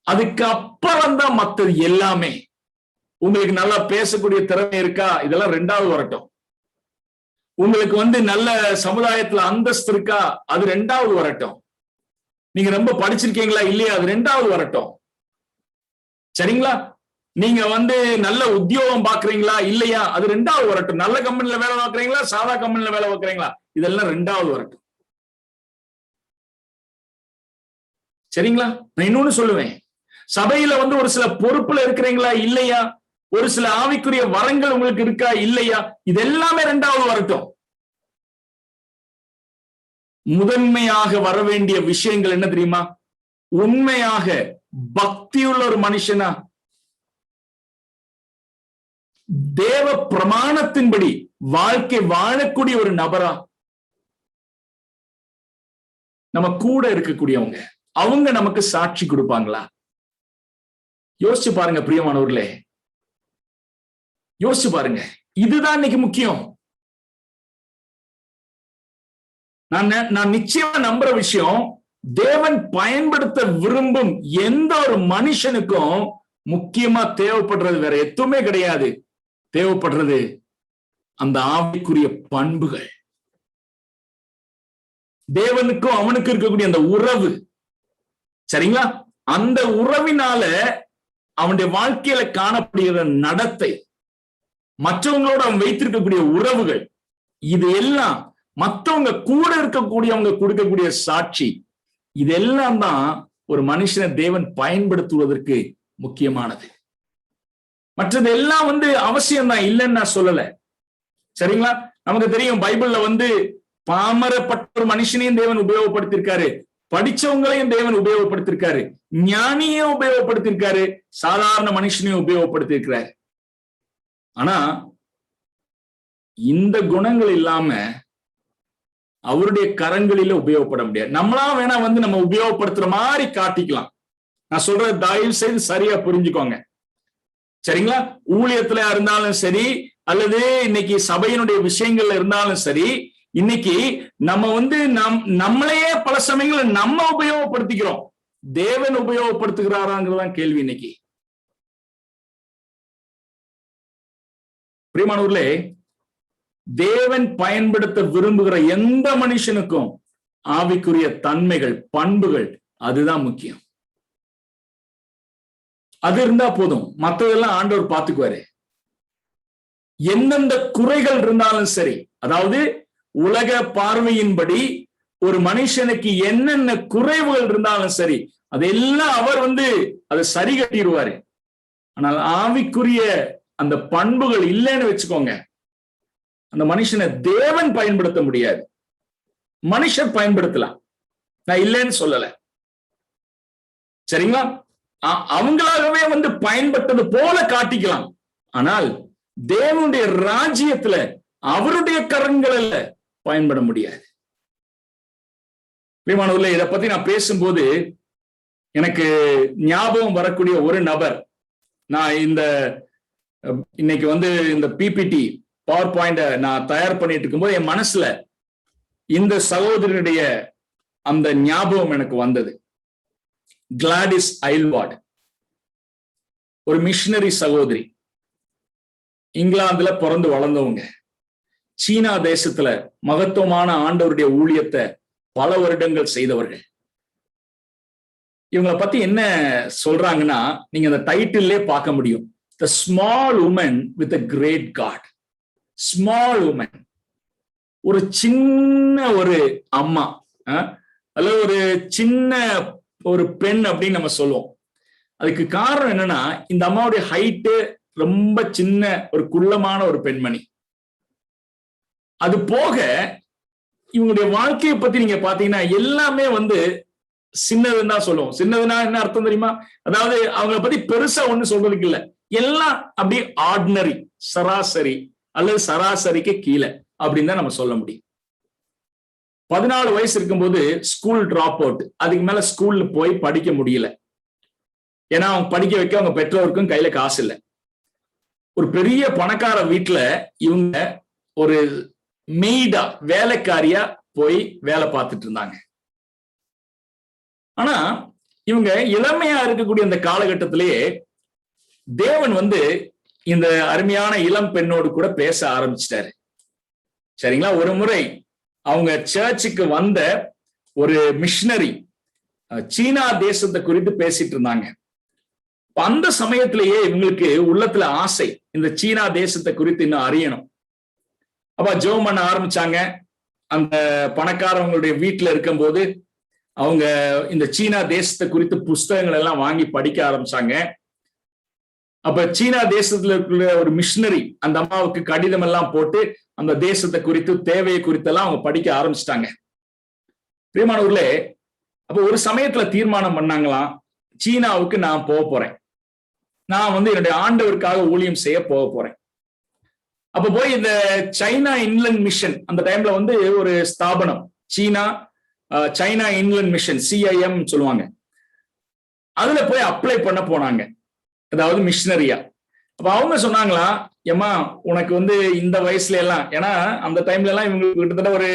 அதுக்கு அப்புறம் தான் மற்றது எல்லாமே. உங்களுக்கு நல்லா பேசக்கூடிய திறமை இருக்கா? இதெல்லாம் 2வது வரட்டும். உங்களுக்கு நல்ல சமுதாயத்துல அந்தஸ்து இருக்கா? அது 2வது வரட்டும். நீங்க ரொம்ப படிச்சிருக்கீங்களா இல்லையா? அது 2வது வரட்டும். சரிங்களா? நீங்க நல்ல உத்தியோகம் பாக்குறீங்களா இல்லையா? அது 2வது வரட்டும். நல்ல கம்பெனில வேலை பார்க்கறீங்களா, சாதா கம்பெனில வேலை பார்க்கறீங்களா, இதெல்லாம் 2வது வரட்டும். சரிங்களா? நான் இன்னொன்னு சொல்லுவேன், சபையில வந்து ஒரு சில பொறுப்புல இருக்கிறீங்களா இல்லையா, ஒரு சில ஆவிக்குரிய வரங்கள் உங்களுக்கு இருக்கா இல்லையா, இது எல்லாமே இரண்டாவது வரட்டும். முதன்மையாக வர வேண்டிய விஷயங்கள் என்ன தெரியுமா? உண்மையாக பக்தியுள்ள ஒரு மனுஷனா, தேவ பிரமாணத்தின்படி வாழ்க்கை வாழக்கூடிய ஒரு நபரா, நம்ம கூட இருக்கக்கூடியவங்க, அவங்க நமக்கு சாட்சி கொடுப்பாங்களா? யோசிச்சு பாருங்க பிரியமானவர்களே, யோசிச்சு பாருங்க. இதுதான் இன்னைக்கு முக்கியம். நான் நிச்சயமா நம்புற விஷயம், தேவன் பயன்படுத்த விரும்பும் எந்த ஒரு மனுஷனுக்கும் முக்கியமா தேவைப்படுறது வேற எதுவுமே கிடையாது. தேவைப்படுறது அந்த ஆவிக்குரிய பண்புகள், தேவனுக்கும் அவனுக்கு இருக்கக்கூடிய அந்த உறவு. சரிங்களா? அந்த உறவினால அவனுடைய வாழ்க்கையில காணப்படுகிற நடத்தை, மற்றவங்களோட அவன் வைத்திருக்கக்கூடிய உறவுகள், இது எல்லாம் மற்றவங்க கூட இருக்கக்கூடியவங்க கொடுக்கக்கூடிய சாட்சி, இதெல்லாம் தான் ஒரு மனுஷனை தேவன் பயன்படுத்துவதற்கு முக்கியமானது. மற்றது எல்லாம் வந்து அவசியம் தான், இல்லைன்னு நான் சொல்லல. சரிங்களா? நமக்கு தெரியும், பைபிள்ல வந்து பாமரப்பட்ட ஒரு மனுஷனையும் தேவன் உபயோகப்படுத்திருக்காரு, படிச்சவங்களையும் தேவன் உபயோகப்படுத்திருக்காரு, ஞானியும் உபயோகப்படுத்திருக்காரு, சாதாரண மனுஷனையும் உபயோகப்படுத்திருக்கிறாரு. ஆனா இந்த குணங்கள் இல்லாம அவருடைய கரங்களில உபயோகப்பட முடியாது. நம்மளா வேணா வந்து நம்ம உபயோகப்படுத்துற மாதிரி காட்டிக்கலாம். நான் சொல்றது தயவு செய்து சரியா புரிஞ்சுக்கோங்க. சரிங்களா? ஊழியத்துல இருந்தாலும் சரி, அல்லது இன்னைக்கு சபையினுடைய விஷயங்கள்ல இருந்தாலும் சரி, இன்னைக்கு நம்ம வந்து நம்மளையே பல சமயங்களை நம்ம உபயோகப்படுத்திக்கிறோம். தேவன் உபயோகப்படுத்துகிறாராங்கிறதான் கேள்வி இன்னைக்கு. பிரியமானவர்களே, தேவன் பயன்படுத்த விரும்புகிற எந்த மனுஷனுக்கும் ஆவிக்குரிய தன்மைகள், பண்புகள், அதுதான் முக்கியம். அது இருந்தா போதும், மற்றதெல்லாம் ஆண்டவர் பார்த்துக்குவாரு. எந்தெந்த குறைகள் இருந்தாலும் சரி, அதாவது உலக பார்வையின்படி ஒரு மனுஷனுக்கு என்னென்ன குறைவுகள் இருந்தாலும் சரி, அதெல்லாம் அவர் வந்து அதை சரி கட்டிடுவாரு. ஆனால் ஆவிக்குரிய அந்த பண்புகள் இல்லைன்னு வச்சுக்கோங்க, அந்த மனுஷனை தேவன் பயன்படுத்த முடியாது. மனுஷர் பயன்படுத்தலாம், நான் இல்லைன்னு சொல்லல. சரிங்களா? அவங்களாகவே வந்து பயன்பட்டது போல காட்டிக்கலாம். ஆனால் தேவனுடைய ராஜ்யத்துல அவருடைய கரங்களில் பயன்பட முடியாது. பிரியமானவர்களே, இதை பத்தி நான் பேசும்போது எனக்கு ஞாபகம் வரக்கூடிய ஒரு நபர், நான் இன்னைக்கு வந்து இந்த பிபிடி பவர் பாயிண்ட நான் தயார் பண்ணிட்டு இருக்கும்போது என் மனசுல இந்த சகோதரனுடைய அந்த ஞாபகம் எனக்கு வந்தது. கிளாடிஸ் ஐல்வார்ட், ஒரு மிஷனரி சகோதரி, இங்கிலாந்துல பிறந்து வளர்ந்தவங்க, சீனா தேசத்துல மகத்துவமான ஆண்டவருடைய ஊழியத்தை பல வருடங்கள் செய்தவர்கள். இவங்களை பத்தி என்ன சொல்றாங்கன்னா, நீங்க அந்த டைட்டிலே பார்க்க முடியும், The small woman with a great God. Small woman, ஒரு சின்ன ஒரு அம்மா, அல்லது ஒரு சின்ன ஒரு பெண் அப்படின்னு நம்ம சொல்லுவோம். அதுக்கு காரணம் என்னன்னா, இந்த அம்மாவுடைய ஹைட்டு ரொம்ப சின்ன, ஒரு குள்ளமான ஒரு பெண்மணி. அது போக இவங்களுடைய வாழ்க்கையை பத்தி நீங்க பாத்தீங்கன்னா எல்லாமே வந்து சின்னதுன்னு தான் சொல்லுவோம். சின்னதுன்னா என்ன அர்த்தம் தெரியுமா? அதாவது அவங்களை பத்தி பெருசா ஒண்ணு சொல்றதுக்கு இல்லை, எல்லாம் அப்படி ஆர்டினரி, சராசரி அல்லது சராசரிக்கு கீழே அப்படின்னு தான் நம்ம சொல்ல முடியும். 14 வயசு இருக்கும்போது ஸ்கூல் டிராப் அவுட், அதுக்கு மேல ஸ்கூல்ல போய் படிக்க முடியல. ஏன்னா அவங்க படிக்க வைக்க அவங்க பெற்றோருக்கும் கையில காசு இல்லை. ஒரு பெரிய பணக்கார வீட்டுல இவங்க ஒரு மெய்டா, வேலைக்காரியா போய் வேலை பார்த்துட்டு இருந்தாங்க. ஆனா இவங்க இளமையா இருக்கக்கூடிய அந்த காலகட்டத்திலேயே தேவன் வந்து இந்த அருமையான இளம் பெண்ணோடு கூட பேச ஆரம்பிச்சிட்டாரு. சரிங்களா? ஒரு முறை அவங்க சர்ச்சுக்கு வந்த ஒரு மிஷனரி சீனா தேசத்தை குறித்து பேசிட்டு இருந்தாங்க. அந்த சமயத்திலேயே இவங்களுக்கு உள்ளத்துல ஆசை, இந்த சீனா தேசத்தை குறித்து இன்னும் அறியணும். அப்ப ஜெபம் பண்ண ஆரம்பிச்சாங்க. அந்த பணக்காரவங்களுடைய வீட்டுல இருக்கும்போது அவங்க இந்த சீனா தேசத்தை குறித்து புஸ்தகங்கள் எல்லாம் வாங்கி படிக்க ஆரம்பிச்சாங்க. அப்ப சீனா தேசத்துல இருக்கிற ஒரு மிஷினரி அந்த அம்மாவுக்கு கடிதம் எல்லாம் போட்டு அந்த தேசத்தை குறித்து தேவையை குறித்தெல்லாம் அவங்க படிக்க ஆரம்பிச்சிட்டாங்க. பிரியமானவர்களே, அப்ப ஒரு சமயத்துல தீர்மானம் பண்ணாங்களாம், சீனாவுக்கு நான் போக போறேன், நான் என்னுடைய ஆண்டவருக்காக ஊழியம் செய்ய போக போறேன். அப்ப போய் இந்த சைனா இன்லண்ட் மிஷன் அந்த டைம்ல ஒரு ஸ்தாபனம், சைனா இன்லண்ட் மிஷன் CIM சொல்லுவாங்க, அதுல போய் அப்ளை பண்ண போனாங்க, அதாவது மிஷினரியா. அப்ப அவங்க சொன்னாங்களா, ஏமா உனக்கு இந்த வயசுல எல்லாம், ஏன்னா அந்த டைம்ல எல்லாம் இவங்களுக்கு கிட்டத்தட்ட ஒரு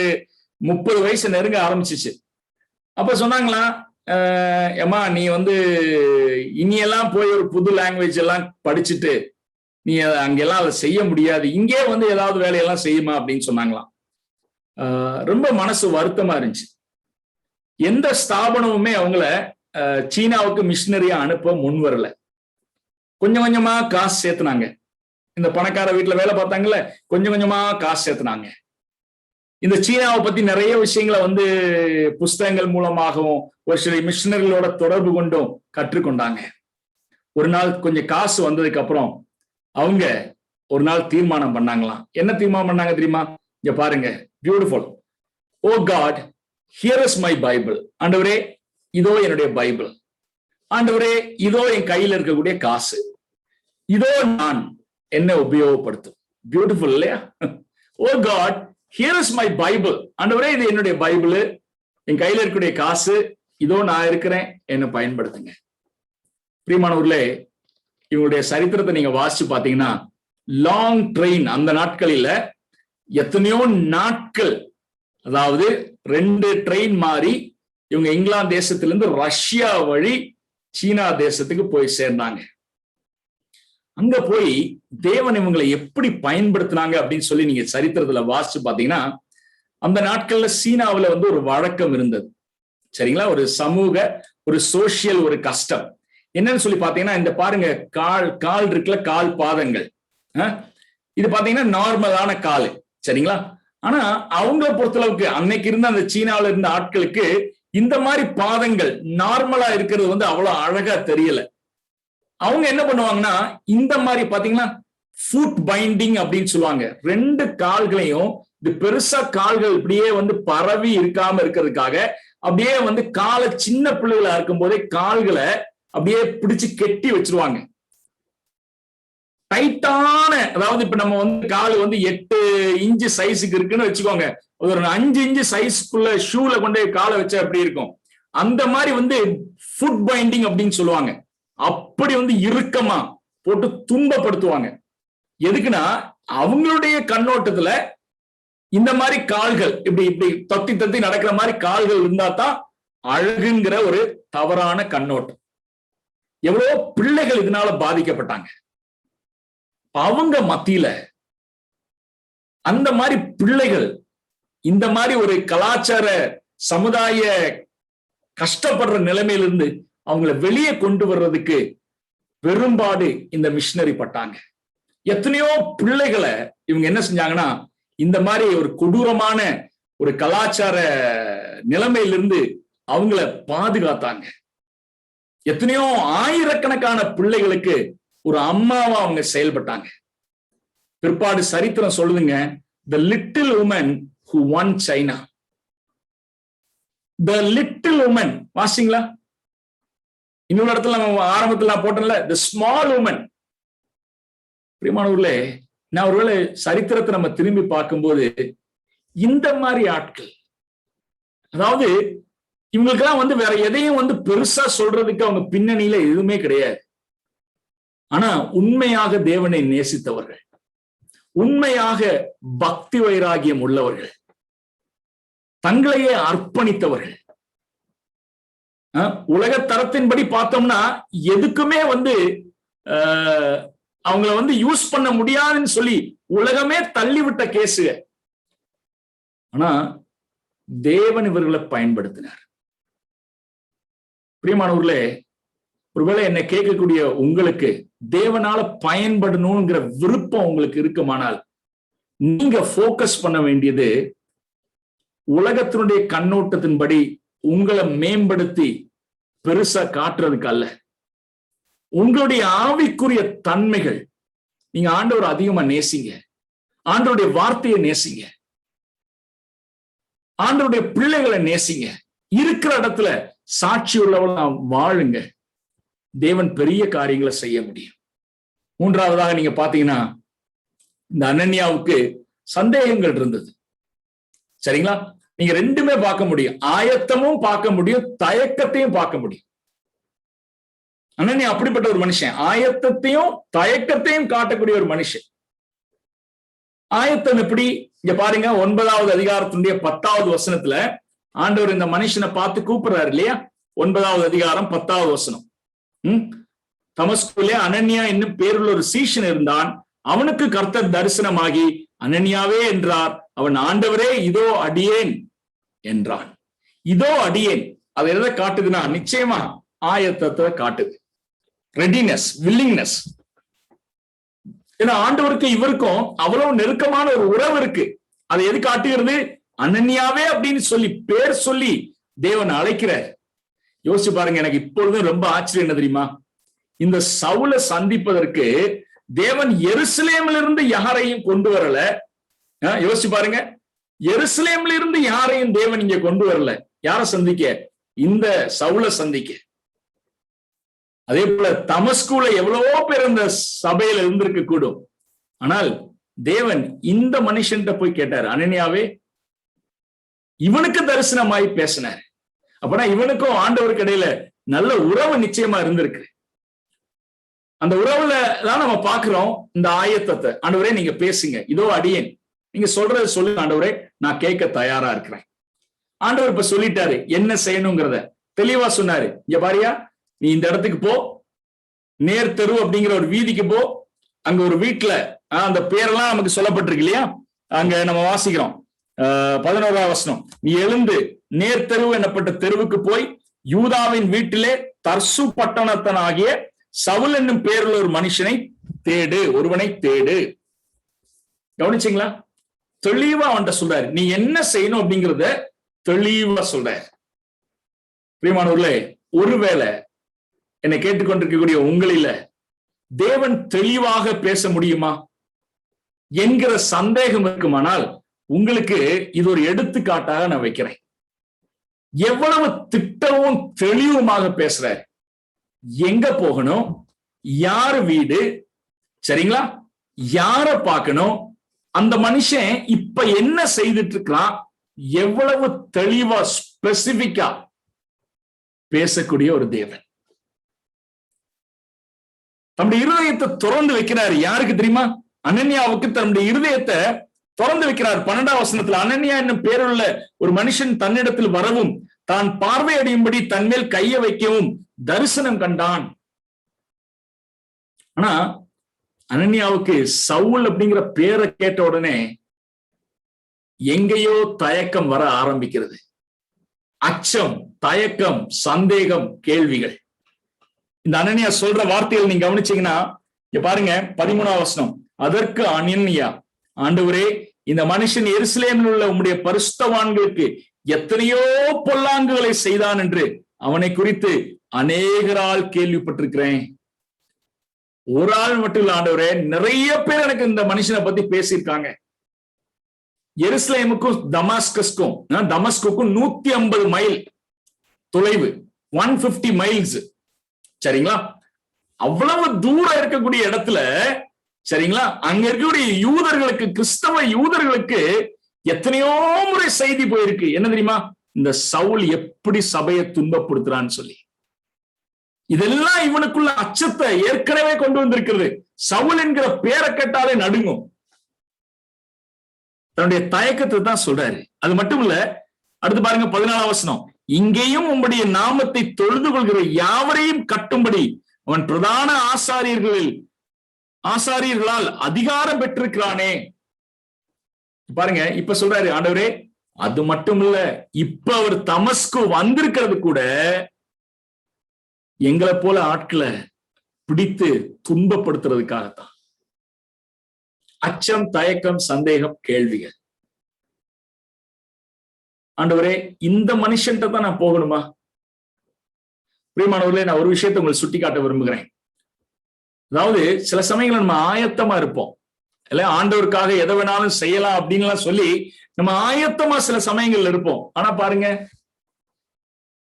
30 வயசு நெருங்க ஆரம்பிச்சிச்சு. அப்ப சொன்னாங்களா, ஏமா நீ இனியெல்லாம் போய் ஒரு புது லாங்குவேஜ் எல்லாம் படிச்சுட்டு நீ அங்கெல்லாம் அதை செய்ய முடியாது, இங்கே ஏதாவது வேலையெல்லாம் செய்யுமா அப்படின்னு சொன்னாங்களாம். ரொம்ப மனசு வருத்தமா இருந்துச்சு. எந்த ஸ்தாபனமுமே அவங்கள சீனாவுக்கு மிஷினரியா அனுப்ப முன் வரல. கொஞ்சம் கொஞ்சமா காசு சேர்த்துனாங்க. இந்த பணக்கார வீட்டுல வேலை பார்த்தாங்கல்ல, கொஞ்சம் கொஞ்சமா காசு சேர்த்துனாங்க. இந்த சீனாவை பத்தி நிறைய விஷயங்களை புஸ்தகங்கள் மூலமாகவும் ஒரு சில மிஷினரிகளோட தொடர்பு கொண்டும் கற்றுக்கொண்டாங்க. ஒரு நாள் கொஞ்சம் காசு வந்ததுக்கு அப்புறம் அவங்க ஒரு நாள் தீர்மானம் பண்ணாங்களாம். என்ன தீர்மானம் பண்ணாங்க தெரியுமா? இங்க பாருங்க, beautiful. Oh God, here is my Bible. ஆண்டவரே, இதோ என்னுடைய பைபிள். ஆண்டவரே, இதோ என் கையில் இருக்கக்கூடிய காசு, இதோ நான் என்ன உபயோகப்படுத்தும். பியூட்டிஃபுல் இல்லையா? Oh God, here is my Bible. ஆண்டவரே, இது என்னுடைய பைபிள், என் கையில இருக்கக்கூடிய காசு, இதோ நான் இருக்கிறேன், என்ன பயன்படுத்துங்க. பிரியமானவர்களே, இவங்களுடைய சரித்திரத்தை நீங்க வாசிச்சு பாத்தீங்கன்னா, லாங் ட்ரெயின், அந்த நாட்களில எத்தனையோ நாட்கள், அதாவது 2 ட்ரெயின் மாறி இவங்க இங்கிலாந்து தேசத்திலிருந்து ரஷ்யா வழி சீனா தேசத்துக்கு போய் சேர்ந்தாங்க. அங்க போய் தேவன் இவங்களை எப்படி பயன்படுத்தினாங்க அப்படின்னு சொல்லி நீங்க சரித்திரத்துல வாசிச்சு பாத்தீங்கன்னா, அந்த நாட்கள்ல சீனாவுல ஒரு வழக்கம் இருந்தது, சரிங்களா? ஒரு சமூக, ஒரு சோசியல், ஒரு கஷ்டம் என்னன்னு சொல்லி பாத்தீங்கன்னா, இந்த பாருங்க, கால் இருக்குல்ல, கால் பாதங்கள், இது பாத்தீங்கன்னா நார்மலான கால், சரிங்களா? ஆனா அவங்கள பொறுத்தளவுக்கு அன்னைக்கு இருந்த அந்த சீனாவில இருந்த ஆட்களுக்கு இந்த மாதிரி பாதங்கள் நார்மலா இருக்கிறது அவ்வளவு அழகா தெரியல. அவங்க என்ன பண்ணுவாங்கன்னா, இந்த மாதிரி பாத்தீங்கன்னா ஃபுட் பைண்டிங் அப்படின்னு சொல்லுவாங்க. 2 கால்களையும் இது பெருசா கால்கள் இப்படியே பரவி இருக்காம இருக்கிறதுக்காக அப்படியே காலை சின்ன பிள்ளைகளா இருக்கும் போதே கால்களை அப்படியே பிடிச்சு கெட்டி வச்சிருவாங்க. டைட்டான, அதாவது இப்ப நம்ம கால் 8 இன்ச்சு சைஸுக்கு இருக்குன்னு வச்சுக்கோங்க, ஒரு 5 இன்ச்சு சைஸ்க்குள்ள ஷூல கொண்டு காலை வச்சா எப்படி இருக்கும், அந்த மாதிரி ஃபுட் பைண்டிங் அப்படின்னு சொல்லுவாங்க. அப்படி இறுக்கமா போட்டு துன்பப்படுத்துவாங்க. எதுக்குன்னா, அவங்களுடைய கண்ணோட்டத்துல இந்த மாதிரி கால்கள் இப்படி இப்படி தத்தி தத்தி நடக்கிற மாதிரி கால்கள் இருந்தா தான் அழகுங்கிற ஒரு தவறான கண்ணோட்டம். எவ்வளவோ பிள்ளைகள் இதனால பாதிக்கப்பட்டாங்க. அவங்க மத்தியில அந்த மாதிரி பிள்ளைகள் இந்த மாதிரி ஒரு கலாச்சார சமுதாய கஷ்டப்படுற நிலைமையிலிருந்து அவங்களை வெளியே கொண்டு வர்றதுக்கு பெரும்பாடு இந்த மிஷினரி பட்டாங்க. எத்தனையோ பிள்ளைகளை இவங்க என்ன செஞ்சாங்கன்னா, இந்த மாதிரி ஒரு கொடூரமான ஒரு கலாச்சார நிலைமையிலிருந்து அவங்கள பாதுகாத்தாங்க. எத்தனையோ ஆயிரக்கணக்கான பிள்ளைகளுக்கு ஒரு அம்மாவா அவங்க செயல்பட்டாங்க. பிற்பாடு சரித்திரம் சொல்லுதுங்க, the little woman who won China. the little woman, வாசிங்களா? இன்னொரு இடத்துல நம்ம ஆரம்பத்தில் நான் போட்டேன்ல, the small woman. பிரியமானவர்களே, நான் ஒருவேளை சரித்திரத்தை நம்ம திரும்பி பார்க்கும்போது இந்த மாதிரி ஆட்கள், அதாவது இவங்களுக்கெல்லாம் வேற எதையும் பெருசா சொல்றதுக்கு அவங்க பின்னணியில எதுவுமே கிடையாது. ஆனா உண்மையாக தேவனை நேசித்தவர்கள், உண்மையாக பக்தி வைராகியம் உள்ளவர்கள், தங்களையே அர்ப்பணித்தவர்கள். உலக தரத்தின்படி பார்த்தோம்னா எதுக்குமே அவங்கள யூஸ் பண்ண முடியாதுன்னு சொல்லி உலகமே தள்ளிவிட்ட கேஸு. ஆனா தேவன் இவர்களை பயன்படுத்தினார். பிரியமானவர்களே, ஒருவேளை என்னை கேட்கக்கூடிய உங்களுக்கு தேவனால பயன்படணுங்கிற விருப்பம் உங்களுக்கு இருக்குமானால், நீங்க போக்கஸ் பண்ண வேண்டியது உலகத்தினுடைய கண்ணோட்டத்தின்படி உங்களை மேம்படுத்தி பெருசா காட்டுறதுக்கு அல்ல. உங்களுடைய ஆவிக்குரிய தன்மைகள், நீங்க ஆண்டவர் அதிகமா நேசிங்க, ஆண்டவருடைய வார்த்தையை நேசிங்க, ஆண்டவருடைய பிள்ளைகளை நேசிங்க, இருக்கிற இடத்துல சாட்சி உள்ளவளா வாழுங்க. தேவன் பெரிய காரியங்களை செய்ய முடியும். மூன்றாவதாக நீங்க பாத்தீங்கன்னா, இந்த அனன்யாவுக்கு சந்தேகங்கள் இருந்தது. சரிங்களா? நீங்க ரெண்டுமே பார்க்க முடியும், ஆயத்தமும் பார்க்க முடியும், தயக்கத்தையும் பார்க்க முடியும். அனன்யா அப்படிப்பட்ட ஒரு மனுஷன், ஆயத்தத்தையும் தயக்கத்தையும் காட்டக்கூடிய ஒரு மனுஷன். ஆயத்தம் எப்படி? இங்க பாருங்க, 9வது அதிகாரத்தினுடைய 10வது வசனத்துல ஆண்டவர் இந்த மனுஷனை பார்த்து கூப்பிடுறாரு இல்லையா? 9வது அதிகாரம் 10வது வசனம். தமஸ்குலே அனன்யா என்னும் பேருள்ள ஒரு சீஷன் இருந்தான். அவனுக்கு கர்த்தர் தரிசனமாகி அனன்யாவே என்றார். அவன் ஆண்டவரே இதோ அடியேன் என்றான். இதோ அடியேன், அது எதை காட்டுதுன்னா நிச்சயமா ஆயத்தத்தை காட்டுது. Readiness, willingness. ஏன்னா ஆண்டவருக்கு இவருக்கும் அவ்வளவு நெருக்கமான ஒரு உறவு இருக்கு. அதை எது காட்டுகிறது? அனன்யாவே அப்படின்னு சொல்லி பேர் சொல்லி தேவன் அழைக்கிறார். யோசிச்சு பாருங்க, எனக்கு இப்பொழுதும் ரொம்ப ஆச்சரியம் என்ன தெரியுமா? இந்த சவுலை சந்திப்பதற்கு தேவன் எருசலேமில் இருந்து யாரையும் கொண்டு வரல. யோசிச்சு பாருங்க, எருசலேம்ல இருந்து யாரையும் தேவன் இங்க கொண்டு வரல. யாரை சந்திக்க? இந்த சவுலை சந்திக்க. அதே போல தமஸ்குல எவ்வளவோ பேர் இந்த சபையில இருந்திருக்க கூடும். ஆனால் தேவன் இந்த மனுஷன்கிட்ட போய் கேட்டார், அனன்யாவே. இவனுக்கு தரிசனமாய் பேசினார். அப்பனா இவனுக்கும் ஆண்டவருக்கு இடையில நல்ல உறவு நிச்சயமா இருந்திருக்கு. அந்த உறவுல தான் நம்ம பாக்குறோம் இந்த ஆயத்தத்தை. ஆண்டவரே நீங்க பேசுங்க, இதோ அடியேன், நீங்க சொல்றது சொல்லுங்க ஆண்டவரே, நான் கேட்க தயாரா இருக்கிறேன். ஆண்டவர் இப்ப சொல்லிட்டாரு என்ன செய்யணுங்கிறத தெளிவா சொன்னாரு. இங்க பாரியா, நீ இந்த இடத்துக்கு போ, நேர் தெரு அப்படிங்கிற ஒரு வீதிக்கு போ. அங்க ஒரு வீட்டுல அந்த பேரெல்லாம் நமக்கு சொல்லப்பட்டிருக்கு இல்லையா? அங்க நம்ம வாசிக்கிறோம் 11வது வசனம். நீ எழுந்து நேர் தெரு எனப்பட்ட தெருவுக்கு போய் யூதாவின் வீட்டிலே தர்சு பட்டணத்தனாகிய சவுல் என்னும் பேருள்ள ஒரு மனுஷனை தேடு, ஒருவனை தேடு. கவனிச்சிங்களா? தெளிவா அவன்கிட்ட சொல்றாரு, நீ என்ன செய்யணும் அப்படிங்கிறத தெளிவா சொல்றாரு. பிரியமானவர்களே, ஒருவேளை என்னை கேட்டுக்கொண்டிருக்கக்கூடிய உங்களில தேவன் தெளிவாக பேச முடியுமா என்கிற சந்தேகம் இருக்குமானால் உங்களுக்கு இது ஒரு எடுத்துக்காட்டாக நான் வைக்கிறேன். எவ்வளவு திட்டமும் தெளிவுமாக பேசுறாரு. எங்க போகணும், யாரு வீடு, சரிங்களா, யார பார்க்கணும், அந்த மனுஷன் இப்ப என்ன செய்துட்டு இருக்கிறான், எவ்வளவு தெளிவா ஸ்பெசிபிக்கா பேசக்கூடிய ஒரு தேவன். தன்னுடைய இருதயத்தை திறந்து வைக்கிறார். யாருக்கு தெரியுமா? அனன்யாவுக்கு தன்னுடைய இருதயத்தை திறந்து வைக்கிறார். 12வது வசனத்துல, அனன்யா என்னும் பேருள்ள ஒரு மனுஷன் தன்னிடத்தில் வரவும் தான் பார்வையடையும்படி தன்மேல் கையை வைக்கவும் தரிசனம் கண்டான். ஆனா அனன்யாவுக்கு சவுல் அப்படிங்கிற பேரை கேட்ட உடனே எங்கேயோ தயக்கம் வர ஆரம்பிக்கிறது. அச்சம், தயக்கம், சந்தேகம், கேள்விகள். இந்த அனன்யா சொல்ற வார்த்தைகள் நீங்க கவனிச்சீங்கன்னா இங்க பாருங்க, 13வது வசனம். அதற்கு அனன்யா, ஆண்டவரே, இந்த மனுஷன் எருசலேமில் உள்ள உம்முடைய பரிசுத்தவான்களுக்கு எத்தனையோ பொல்லாங்குகளை செய்தான் என்று அவனை குறித்து அநேகரால் கேள்விப்பட்டிருக்கிறேன். ஒரு ஆள் மட்டும் இல்ல ஆண்டவரே, நிறைய பேர் எனக்கு இந்த மனுஷனை பத்தி பேசியிருக்காங்க. எருசலேமுக்கும் தமாஸ்கஸ்க்கும் 150 மைல் தொலைவு, 150 மைல்ஸ். சரிங்களா? அவ்வளவு தூரம் இருக்கக்கூடிய இடத்துல, சரிங்களா, அங்க இருக்கக்கூடிய யூதர்களுக்கு, கிறிஸ்தவ யூதர்களுக்கு எத்தனையோ முறை செய்தி போயிருக்கு. என்ன தெரியுமா? இந்த சவுல் எப்படி சபையை துன்பப்படுத்துறான்னு சொல்லி. இதெல்லாம் இவனுக்குள்ள அச்சத்தை ஏற்கனவே கொண்டு வந்திருக்கிறது. சவுல் என்கிற பேரை கேட்டாலே நடுங்கும். தன்னுடைய தயக்கத்தை தான் சொல்றாரு. அது மட்டும் இல்ல, அடுத்து பாருங்க 14வது வசனம். இங்கேயும் உம்முடைய நாமத்தை தொழுது கொள்கிற யாவரையும் கட்டும்படி அவன் பிரதான ஆசாரியர்களால் அதிகாரம் பெற்றிருக்கிறானே. பாருங்க, இப்ப சொல்றாரு, ஆண்டவரே, அது மட்டும் இல்ல, இப்ப அவர் தமஸ்கு வந்திருக்கிறது கூட எங்களை போல ஆட்களை பிடித்து துன்பப்படுத்துறதுக்காகத்தான். அச்சம், தயக்கம், சந்தேகம், கேள்விகள். ஆண்டவரே இந்த மனுஷன்ட்ட தான் நான் போகணுமா? பிரியமானவர்களே, நான் ஒரு விஷயத்தை உங்களுக்கு சுட்டி காட்ட விரும்புகிறேன். அதாவது சில சமயங்கள் நம்ம ஆயத்தமா இருப்போம் இல்ல, ஆண்டவருக்காக எதை வேணாலும் செய்யலாம் அப்படின்லாம் சொல்லி நம்ம ஆயத்தமா சில சமயங்கள்ல இருப்போம். ஆனா பாருங்க,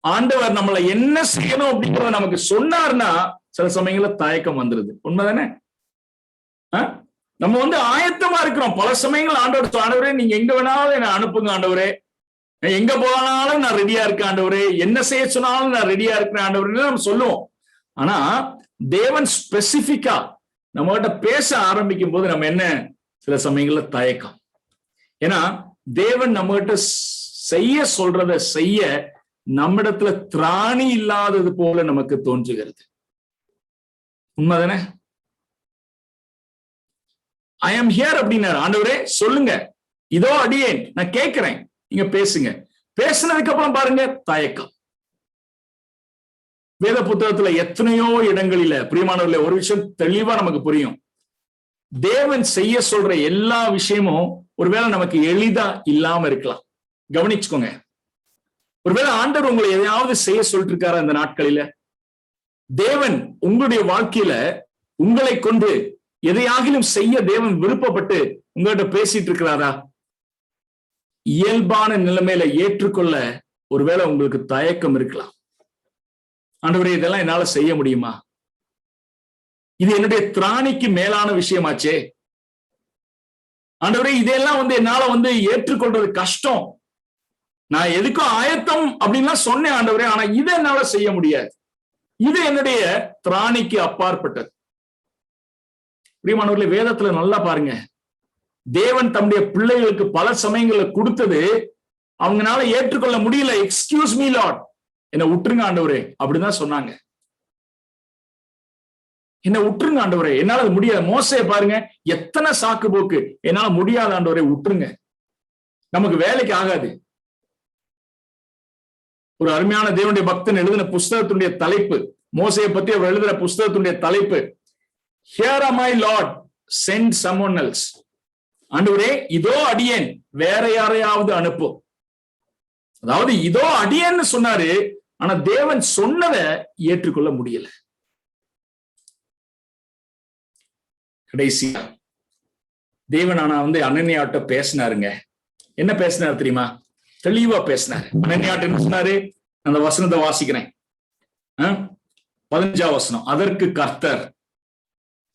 ஆண்டவர் நம்மளை என்ன செய்யணும் அப்படிங்கறத நமக்கு சொன்னார்னா சில சமயங்கள்ல தயக்கம் வந்துருது. உண்மைதானே? நம்ம ஆயத்தமா இருக்கிறோம். பல சமயங்கள் ஆண்டவர், ஆண்டவரே நீங்க எங்க வேணாலும் என்ன அனுப்புங்க ஆண்டவரே, எங்க போனாலும் நான் ரெடியா இருக்கேன் ஆண்டவரே, என்ன செய்ய சொன்னாலும் நான் ரெடியா இருக்கிறேன் ஆண்டவரே நம்ம சொல்லுவோம். ஆனா தேவன் ஸ்பெசிபிக்கா நம்ம கிட்ட பேச ஆரம்பிக்கும் போது நம்ம என்ன சில சமயங்கள்ல தயக்கம். ஏன்னா தேவன் நம்ம கிட்ட செய்ய சொல்றத செய்ய நம்மிடத்துல திராணி இல்லாதது போல நமக்கு தோன்றுகிறது. உண்மைதானே? ஐ ஆம் ஹியர் அப்படின்னாரு ஆண்டவரே, சொல்லுங்க, இதோ அடியேன், நான் கேட்கிறேன், நீங்க பேசுங்க. பேசினதுக்கு அப்புறம் பாருங்க தயக்கம். வேத புத்தகத்துல எத்தனையோ இடங்களில பிரியமானவர்களே ஒரு விஷயம் தெளிவா நமக்கு புரியும். தேவன் செய்ய சொல்ற எல்லா விஷயமும் ஒருவேளை நமக்கு எளிதா இல்லாம இருக்கலாம். கவனிச்சுக்கோங்க. ஒருவேளை ஆண்டவர் உங்களை எதையாவது செய்ய சொல்லிட்டு இருக்காரா இந்த நாட்களில? தேவன் உங்களுடைய வாழ்க்கையில உங்களை கொண்டு எதையாகிலும் செய்ய தேவன் விருப்பப்பட்டு உங்கள்கிட்ட பேசிட்டு இருக்கிறாரா? இயல்பான நிலைமையில ஏற்றுக்கொள்ள ஒருவேளை உங்களுக்கு தயக்கம் இருக்கலாம். ஆண்டவரே இதெல்லாம் என்னால செய்ய முடியுமா? இது என்னுடைய திராணிக்கு மேலான விஷயமாச்சே. ஆண்டவரே இதெல்லாம் என்னால ஏற்றுக்கொள்றது கஷ்டம். நான் எதுக்கும் ஆயத்தம் அப்படின்லாம் சொன்னேன் ஆண்டவரே, ஆனா இதை என்னால செய்ய முடியாது. இது என்னுடைய திராணிக்கு அப்பாற்பட்டது. பிரியமானவர்களே, வேதத்துல நல்லா பாருங்க, தேவன் தம்முடைய பிள்ளைகளுக்கு பல சமயங்களை கொடுத்தது அவங்களால ஏற்றுக்கொள்ள முடியல. எக்ஸ்கியூஸ் மீ லார்ட், என்ன விட்டுருங்க ஆண்டவரே அப்படிதான் சொன்னாங்க. என்ன விட்டுருங்க ஆண்டவரே, என்னால அது முடியாது. மோசையை பாருங்க, எத்தனை சாக்கு போக்கு, என்னால முடியாத ஆண்டவரே விட்டுருங்க, நமக்கு வேலைக்கு ஆகாது. ஒரு அருமையான தேவனுடைய பக்தன் எழுதின புஸ்தகத்துடைய தலைப்பு, மோசையை பத்தி அவர் எழுதுற புஸ்தகத்துடைய தலைப்பு, Here am I Lord, send someone else. ஆண்டவரே இதோ அடியேன், வேற யாரையாவது அனுப்பும். அதாவது இதோ அடியேன்னு சொன்னாரு, ஆனா தேவன் சொன்னதை ஏற்றுக்கொள்ள முடியல. கடைசியா தேவன் ஆனா அனனியாட்ட பேசினாருங்க. என்ன பேசினாரு தெரியுமா? தெளிவா பேசினாரு. அனனியாட்ட என்ன சொன்னாரு? அந்த வசனத்தை வாசிக்கிறேன். 15ஆம் வசனம். அதற்கு கர்த்தர்,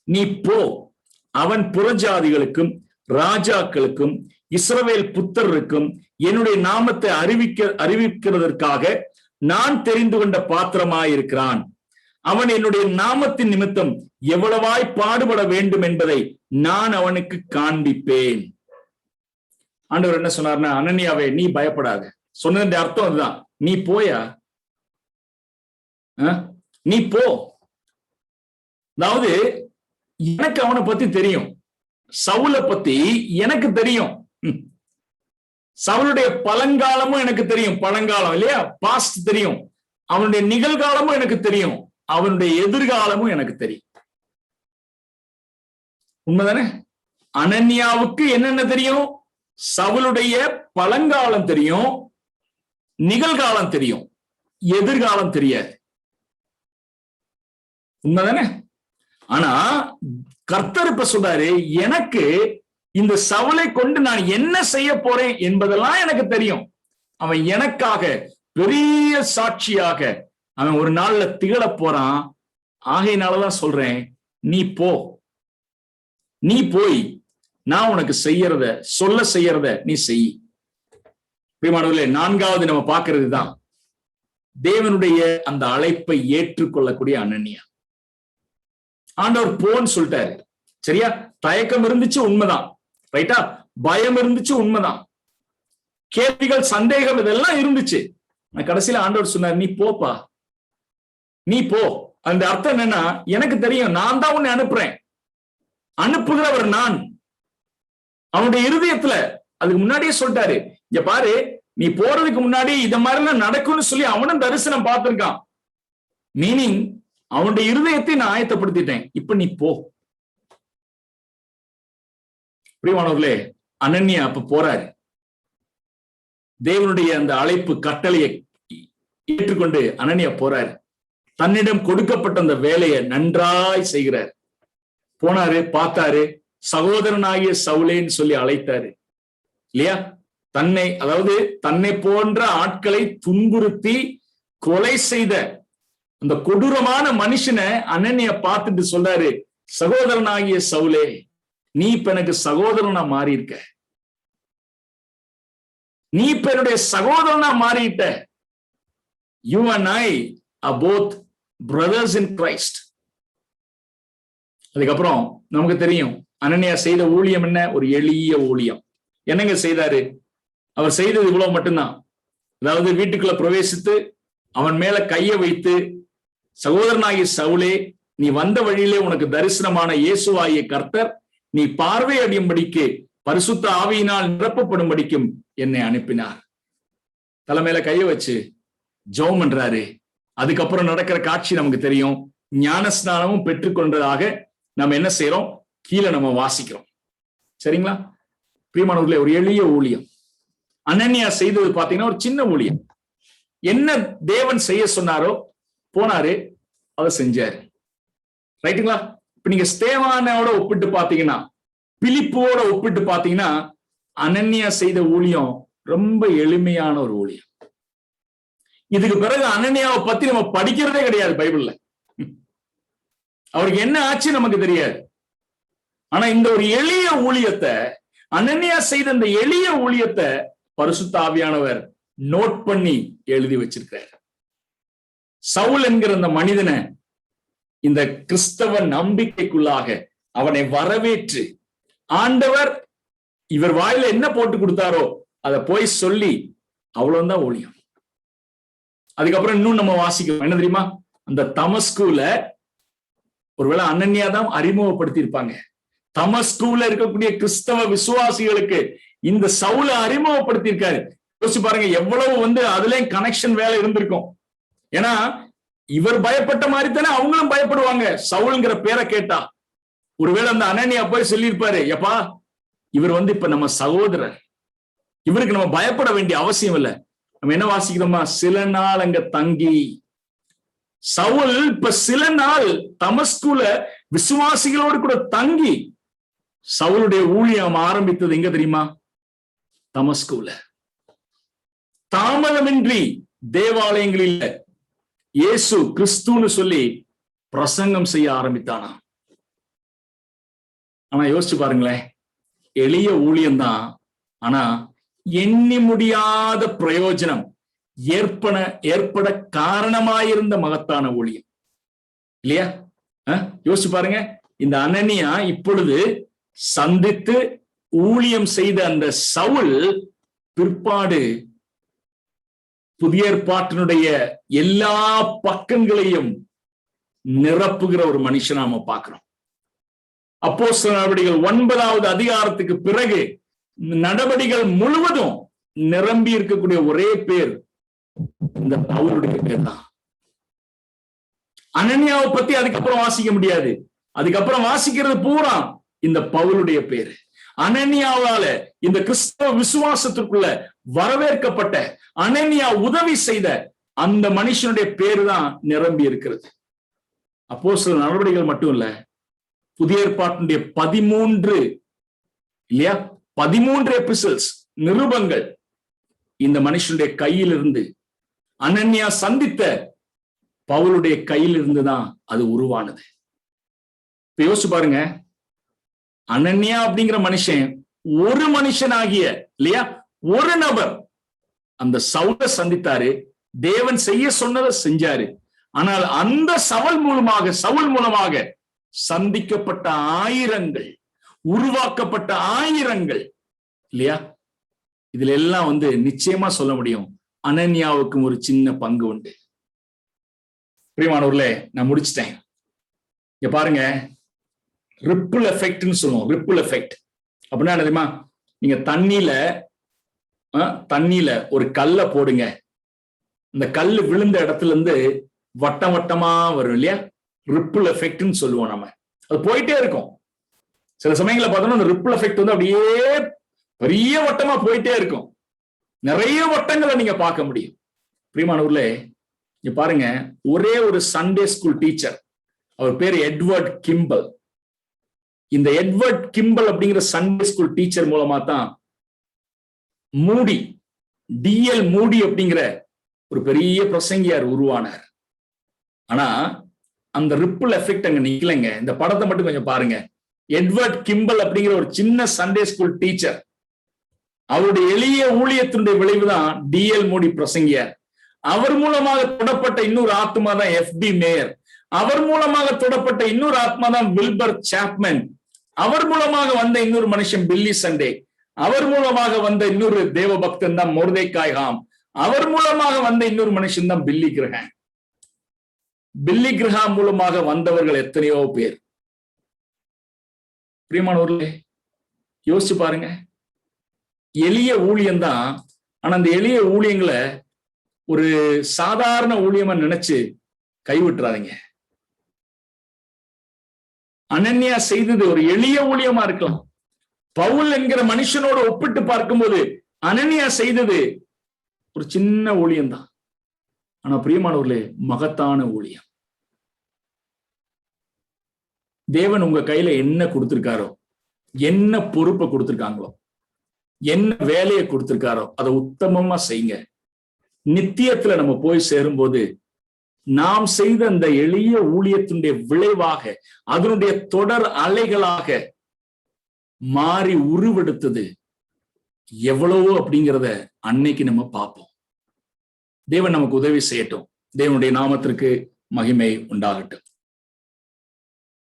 நீ போ, அவன் புறஜாதிகளுக்கும் ராஜாக்களுக்கும் இஸ்ரவேல் புத்தருக்கும் என்னுடைய நாமத்தை அறிவிக்கிறதற்காக நான் தெரிந்து கொண்ட பாத்திரமாயிருக்கிறான். அவன் என்னுடைய நாமத்தின் நிமித்தம் எவ்வளவாய் பாடுபட வேண்டும் என்பதை நான் அவனுக்கு காண்பிப்பேன். ஆண்டவர் என்ன சொன்னார்னா, அனனியாவே நீ பயப்படாத. சொன்னது அர்த்தம் அதுதான். நீ போயா, நீ போ. அதாவது எனக்கு அவனை பத்தி தெரியும், சவுலை பத்தி எனக்கு தெரியும். சவுளுடைய பழங்காலமும் எனக்கு தெரியும், பழங்காலம் இல்லையா, பாஸ்ட் தெரியும். அவனுடைய நிகழ்காலமும் எனக்கு தெரியும், அவனுடைய எதிர்காலமும் எனக்கு தெரியும். உண்மைதானே? அனன்யாவுக்கு என்னென்ன தெரியும்? சவுளுடைய பழங்காலம் தெரியும், நிகழ்காலம் தெரியும், எதிர்காலம் தெரியாது. உண்மைதானே? ஆனா கர்த்தர் இப்ப சொல்றாரு, எனக்கு இந்த சவுலை கொண்டு நான் என்ன செய்ய போறேன் என்பதெல்லாம் எனக்கு தெரியும். அவன் எனக்காக பெரிய சாட்சியாக அவன் ஒரு நாள்ல திகழ போறான். ஆகையினாலதான் சொல்றேன், நீ போ, நீ போய் நான் உனக்கு செய்யறத நீ செய். பிரியமானவர்களே, 4வது நம்ம பார்க்கிறது தான் தேவனுடைய அந்த அழைப்பை ஏற்றுக்கொள்ளக்கூடிய அனனியா. ஆண்டவர் போன்னு சொல்லிட்டாரு, சரியா? தயக்கம் இருந்துச்சு, உண்மைதான், ரைட்டா? பயம் இருந்துச்சு, உண்மைதான். கேள்விகள், சந்தேகம் இதெல்லாம் இருந்துச்சு. கடைசியில ஆண்டவர் சொன்னார், நீ போப்பா, நீ போ. அந்த அர்த்தம் என்னன்னா, எனக்கு தெரியும், நான் தான் உன்னை அனுப்புறேன், அனுப்புகிறவர் நான். அவனுடைய இருதயத்துல அதுக்கு முன்னாடியே சொல்லிட்டாரு, இங்க பாரு, நீ போறதுக்கு முன்னாடி இத மாதிரிலாம் நடக்கும்னு சொல்லி அவனும் தரிசனம் பார்த்திருக்கான். மீனிங் அவனுடைய இருதயத்தை நான் ஆயத்தப்படுத்திட்டேன், இப்ப நீ போ. பிரியமானவர்களே, அனன்யா அப்ப போறாரு. தேவனுடைய அந்த அழைப்பு கட்டளையை ஏற்றுக்கொண்டு அனனியா போறாரு. தன்னிடம் கொடுக்கப்பட்ட அந்த வேலையை நன்றாய் செய்கிறார். போனாரு, பார்த்தாரு, சகோதரனாகிய சவுலேன்னு சொல்லி அழைத்தாரு இல்லையா? தன்னை போன்ற ஆட்களை துன்புறுத்தி கொலை செய்த அந்த கொடூரமான மனுஷனை அனனியா பார்த்துட்டு சொல்றாரு, சகோதரனாகிய சவுலே, நீ இப்ப எனக்கு சகோதரனா மாறி இருக்க, நீ இப்ப என்னுடைய சகோதரனா மாறிட்ட. You and I are both brothers in Christ. அதுக்கப்புறம் நமக்கு தெரியும் அனனியா செய்த ஊழியம் என்ன? ஒரு எளிய ஊழியம். என்னங்க செய்தாரு? அவர் செய்தது இவ்வளவு மட்டும்தான். அதாவது வீட்டுக்குள்ள பிரவேசித்து அவன் மேல கையை வைத்து, சகோதரனாகிய சவுலே, நீ வந்த வழியிலே உனக்கு தரிசனமான இயேசுவாகிய கர்த்தர் நீ பார்வை அடையும்படிக்கு பரிசுத்த ஆவியினால் நிரப்பப்படும்படிக்கும் என்னை அனுப்பினார். தலைமையில கையை வச்சு ஜெபம் பண்றாரு. அதுக்கப்புறம் நடக்கிற காட்சி நமக்கு தெரியும். ஞானஸ்நானமும் பெற்றுக்கொண்டதாக நம்ம என்ன செய்யறோம்? கீழே நம்ம வாசிக்கிறோம். சரிங்களா? பிரியமானவர்களே, ஒரு எளிய ஊழியம். அனனியா செய்தது பாத்தீங்கன்னா ஒரு சின்ன ஊழியம். என்ன தேவன் செய்ய சொன்னாரோ போனாரு, அதை செஞ்சாரு. ரைட்டுங்களா? இப்ப நீங்க ஸ்தேவானோட ஒப்பிட்டு பாத்தீங்கன்னா, பிலிப்போட ஒப்பிட்டு பாத்தீங்கன்னா, அனனியா செய்த ஊழியம் ரொம்ப எளிமையான ஒரு ஊழியம். இதுக்கு பிறகு அனனியாவை பத்தி நம்ம படிக்கிறதே கிடையாது பைபிள்ல. அவருக்கு என்ன ஆச்சு நமக்கு தெரியாது. ஆனா இந்த ஒரு எளிய ஊழியத்தை, அனனியா செய்த இந்த எளிய ஊழியத்தை பரிசுத்த ஆவியானவர் நோட் பண்ணி எழுதி வச்சிருக்கிறார். சவுல் என்கிற அந்த மனிதனை இந்த கிறிஸ்தவ நம்பிக்கைக்குள்ளாக அவனை வரவேற்று ஆண்டவர் இவர் வாயில என்ன போட்டு கொடுத்தாரோ அதை போய் சொல்லி, அவ்வளவுதான் ஊழியம். அதுக்கப்புறம் இன்னும் நம்ம வாசிக்கிறோம். என்ன தெரியுமா? அந்த தமஸ்குல ஒருவேளை அனனியா தான் அறிமுகப்படுத்தி இருப்பாங்க. தமஸ்குல இருக்கக்கூடிய கிறிஸ்தவ விசுவாசிகளுக்கு இந்த சவுல அறிமுகப்படுத்தி இருக்காரு. யோசிச்சு பாருங்க, எவ்வளவு அதுலயும் கனெக்ஷன் வேலை இருந்திருக்கும். ஏன்னா இவர் பயப்பட்ட மாதிரி தானே அவங்களும் பயப்படுவாங்க சவுல்ங்கிற பேரை கேட்டா. ஒருவேளை அந்த அனனியா போய் சொல்லியிருப்பாரு, எப்பா இவர் இப்ப நம்ம சகோதரர், இவருக்கு நம்ம பயப்பட வேண்டிய அவசியம் இல்லை. நம்ம என்ன வாசிக்கிறோமா? சில நாள் அங்க தங்கி, சவுல் இப்ப சில நாள் தமஸ்குல விசுவாசிகளோடு கூட தங்கி சவுளுடைய ஊழியம் ஆரம்பித்தது எங்க தெரியுமா? தமஸ்குல. தாமதமின்றி தேவாலயங்களில் இயேசு கிறிஸ்துன்னு சொல்லி பிரசங்கம் செய்ய ஆரம்பித்தானா. ஆனா யோசிச்சு பாருங்களேன், எளிய ஊழியம்தான். ஆனா எண்ணி முடியாத பிரயோஜனம் ஏற்பட காரணமாயிருந்த மகத்தான ஊழியம் இல்லையா? யோசிச்சு பாருங்க, இந்த அனனியா இப்பொழுது சந்தித்து ஊழியம் செய்த அந்த சவுல் பிற்பாடு புதிய ஏற்பாட்டினுடைய எல்லா பக்கங்களையும் நிரப்புகிற ஒரு மனுஷன் நாம பார்க்கிறோம். அப்போஸ்தலர் நடவடிக்கைகள் 9வது அதிகாரத்துக்கு பிறகு நடவடிக்கைகள் முழுவதும் நிரம்பி இருக்கக்கூடிய ஒரே பேர் இந்த பவுலுடைய பேர் தான். அனனியாவை பத்தி அதுக்கப்புறம் வாசிக்க முடியாது. அதுக்கப்புறம் வாசிக்கிறது பூரா இந்த பவுலுடைய பேரு. அனனியாவால இந்த கிறிஸ்தவ விசுவாசத்திற்குள்ள வரவேற்கப்பட்ட, அனனியா உதவி செய்த அந்த மனுஷனுடைய பேரு தான் நிரம்பி இருக்கிறது. அப்போஸ்தலர் நடவடிக்கைகள் மட்டும் இல்ல, புதிய ஏற்பாட்டினுடைய 13 எபிசோட்ஸ், நிருபங்கள் இந்த மனுஷனுடைய கையிலிருந்து, அனனியா சந்தித்த பவுலுடைய கையிலிருந்து தான் அது உருவானது. இப்ப யோசிச்சு பாருங்க, அனனியா அப்படிங்கிற மனுஷன் ஒரு மனுஷனாகிய இல்லையா, ஒரு நபர் அந்த சவுலை சந்தித்தாரு, தேவன் செய்ய சொன்னதை செஞ்சாரு. ஆனால் அந்த சவுல் மூலமாக சந்திக்கப்பட்ட ஆயிரங்கள், உருவாக்கப்பட்ட ஆயிரங்கள் இல்லையா, இதுல எல்லாம் நிச்சயமா சொல்ல முடியும் அனனியாவுக்கும் ஒரு சின்ன பங்கு உண்டு. பிரியமானவர்களே, நான் முடிச்சிட்டேன். இங்க பாருங்க, ரிப்பிள் எஃபெக்ட்னு சொல்லுவோம். ரிப்பிள் எஃபெக்ட் அப்படின்னா என்ன தெரியுமா? நீங்க தண்ணியில ஒரு கல்லை போடுங்க, இந்த கல் விழுந்த இடத்துல இருந்து வட்டம் வட்டமா வரும் இல்லையா, ரிப்பிள் எஃபெக்ட்னு சொல்லுவோம். நம்ம அது போயிட்டே இருக்கும். சில சமயங்களை பார்த்தோம்னா அந்த ரிப்பிள் எஃபெக்ட் அப்படியே பெரிய வட்டமா போயிட்டே இருக்கும். நிறைய வட்டங்களை நீங்க பார்க்க முடியும். பிரியமானவர்களே, இங்க பாருங்க, ஒரே ஒரு சண்டே ஸ்கூல் டீச்சர், அவர் பேரு எட்வர்ட் கிம்பல். இந்த எட்வர்ட் கிம்பல் அப்படிங்கிற சண்டே ஸ்கூல் டீச்சர் மூலமா தான் மூடி, டிஎல் மூடி அப்படிங்கிற ஒரு பெரிய பிரசங்கியார் உருவானார். ஆனா அந்த ரிப்பிள் எஃபெக்ட் அங்க நிக்கலைங்க. இந்த படத்தை மட்டும் கொஞ்சம் பாருங்க. எட்வர்ட் கிம்பல் அப்படிங்கிற ஒரு சின்ன சண்டே ஸ்கூல் டீச்சர், அவருடைய எளிய ஊழியத்தினுடைய விளைவுதான் டிஎல் மூடி பிரசங்கியார். அவர் மூலமாக தொடப்பட்ட இன்னொரு ஆத்மா தான் எஃப்.டி. மேயர். அவர் மூலமாக தொடப்பட்ட இன்னொரு ஆத்மா தான் வில்பர் சாப்மன். அவர் மூலமாக வந்த இன்னொரு மனுஷன் பில்லி சண்டே. அவர் மூலமாக வந்த இன்னொரு தேவ பக்தன் தான் மொர்தெக்காய் ஹாம். அவர் மூலமாக வந்த இன்னொரு மனுஷன் தான் பில்லி கிரஹாம். பில்லி கிரஹாம் மூலமாக வந்தவர்கள் எத்தனையோ பேர். பிரியமானவர்களே, யோசிச்சு பாருங்க. எளிய ஊழியம்தான். ஆனா அந்த எளிய ஊழியங்களை ஒரு சாதாரண ஊழியமா நினைச்சு கைவிட்டுறாதீங்க. அனன்யா செய்தது ஒரு எளிய ஊழியமா இருக்கலாம். பவுல் என்கிற மனுஷனோட ஒப்பிட்டு பார்க்கும்போது அனன்யா செய்தது ஒரு சின்ன ஊழியம்தான். ஆனா பிரியமானவர்களே, மகத்தான ஊழியம். தேவன் உங்க கையில என்ன கொடுத்திருக்காரோ, என்ன பொறுப்பை கொடுத்திருக்காங்களோ, என்ன வேலையை கொடுத்திருக்காரோ அதை உத்தமமா செய்யுங்க. நித்தியத்துல நம்ம போய் சேரும்போது நாம் செய்த அந்த எளிய ஊழியத்தினுடைய விளைவாக, அதனுடைய தொடர் அலைகளாக மாறி உருவெடுத்தது எவ்வளவோ அப்படிங்கிறத அன்னைக்கு நம்ம பார்ப்போம். தேவன் நமக்கு உதவி செய்யட்டும். தேவனுடைய நாமத்திற்கு மகிமை உண்டாகட்டும்.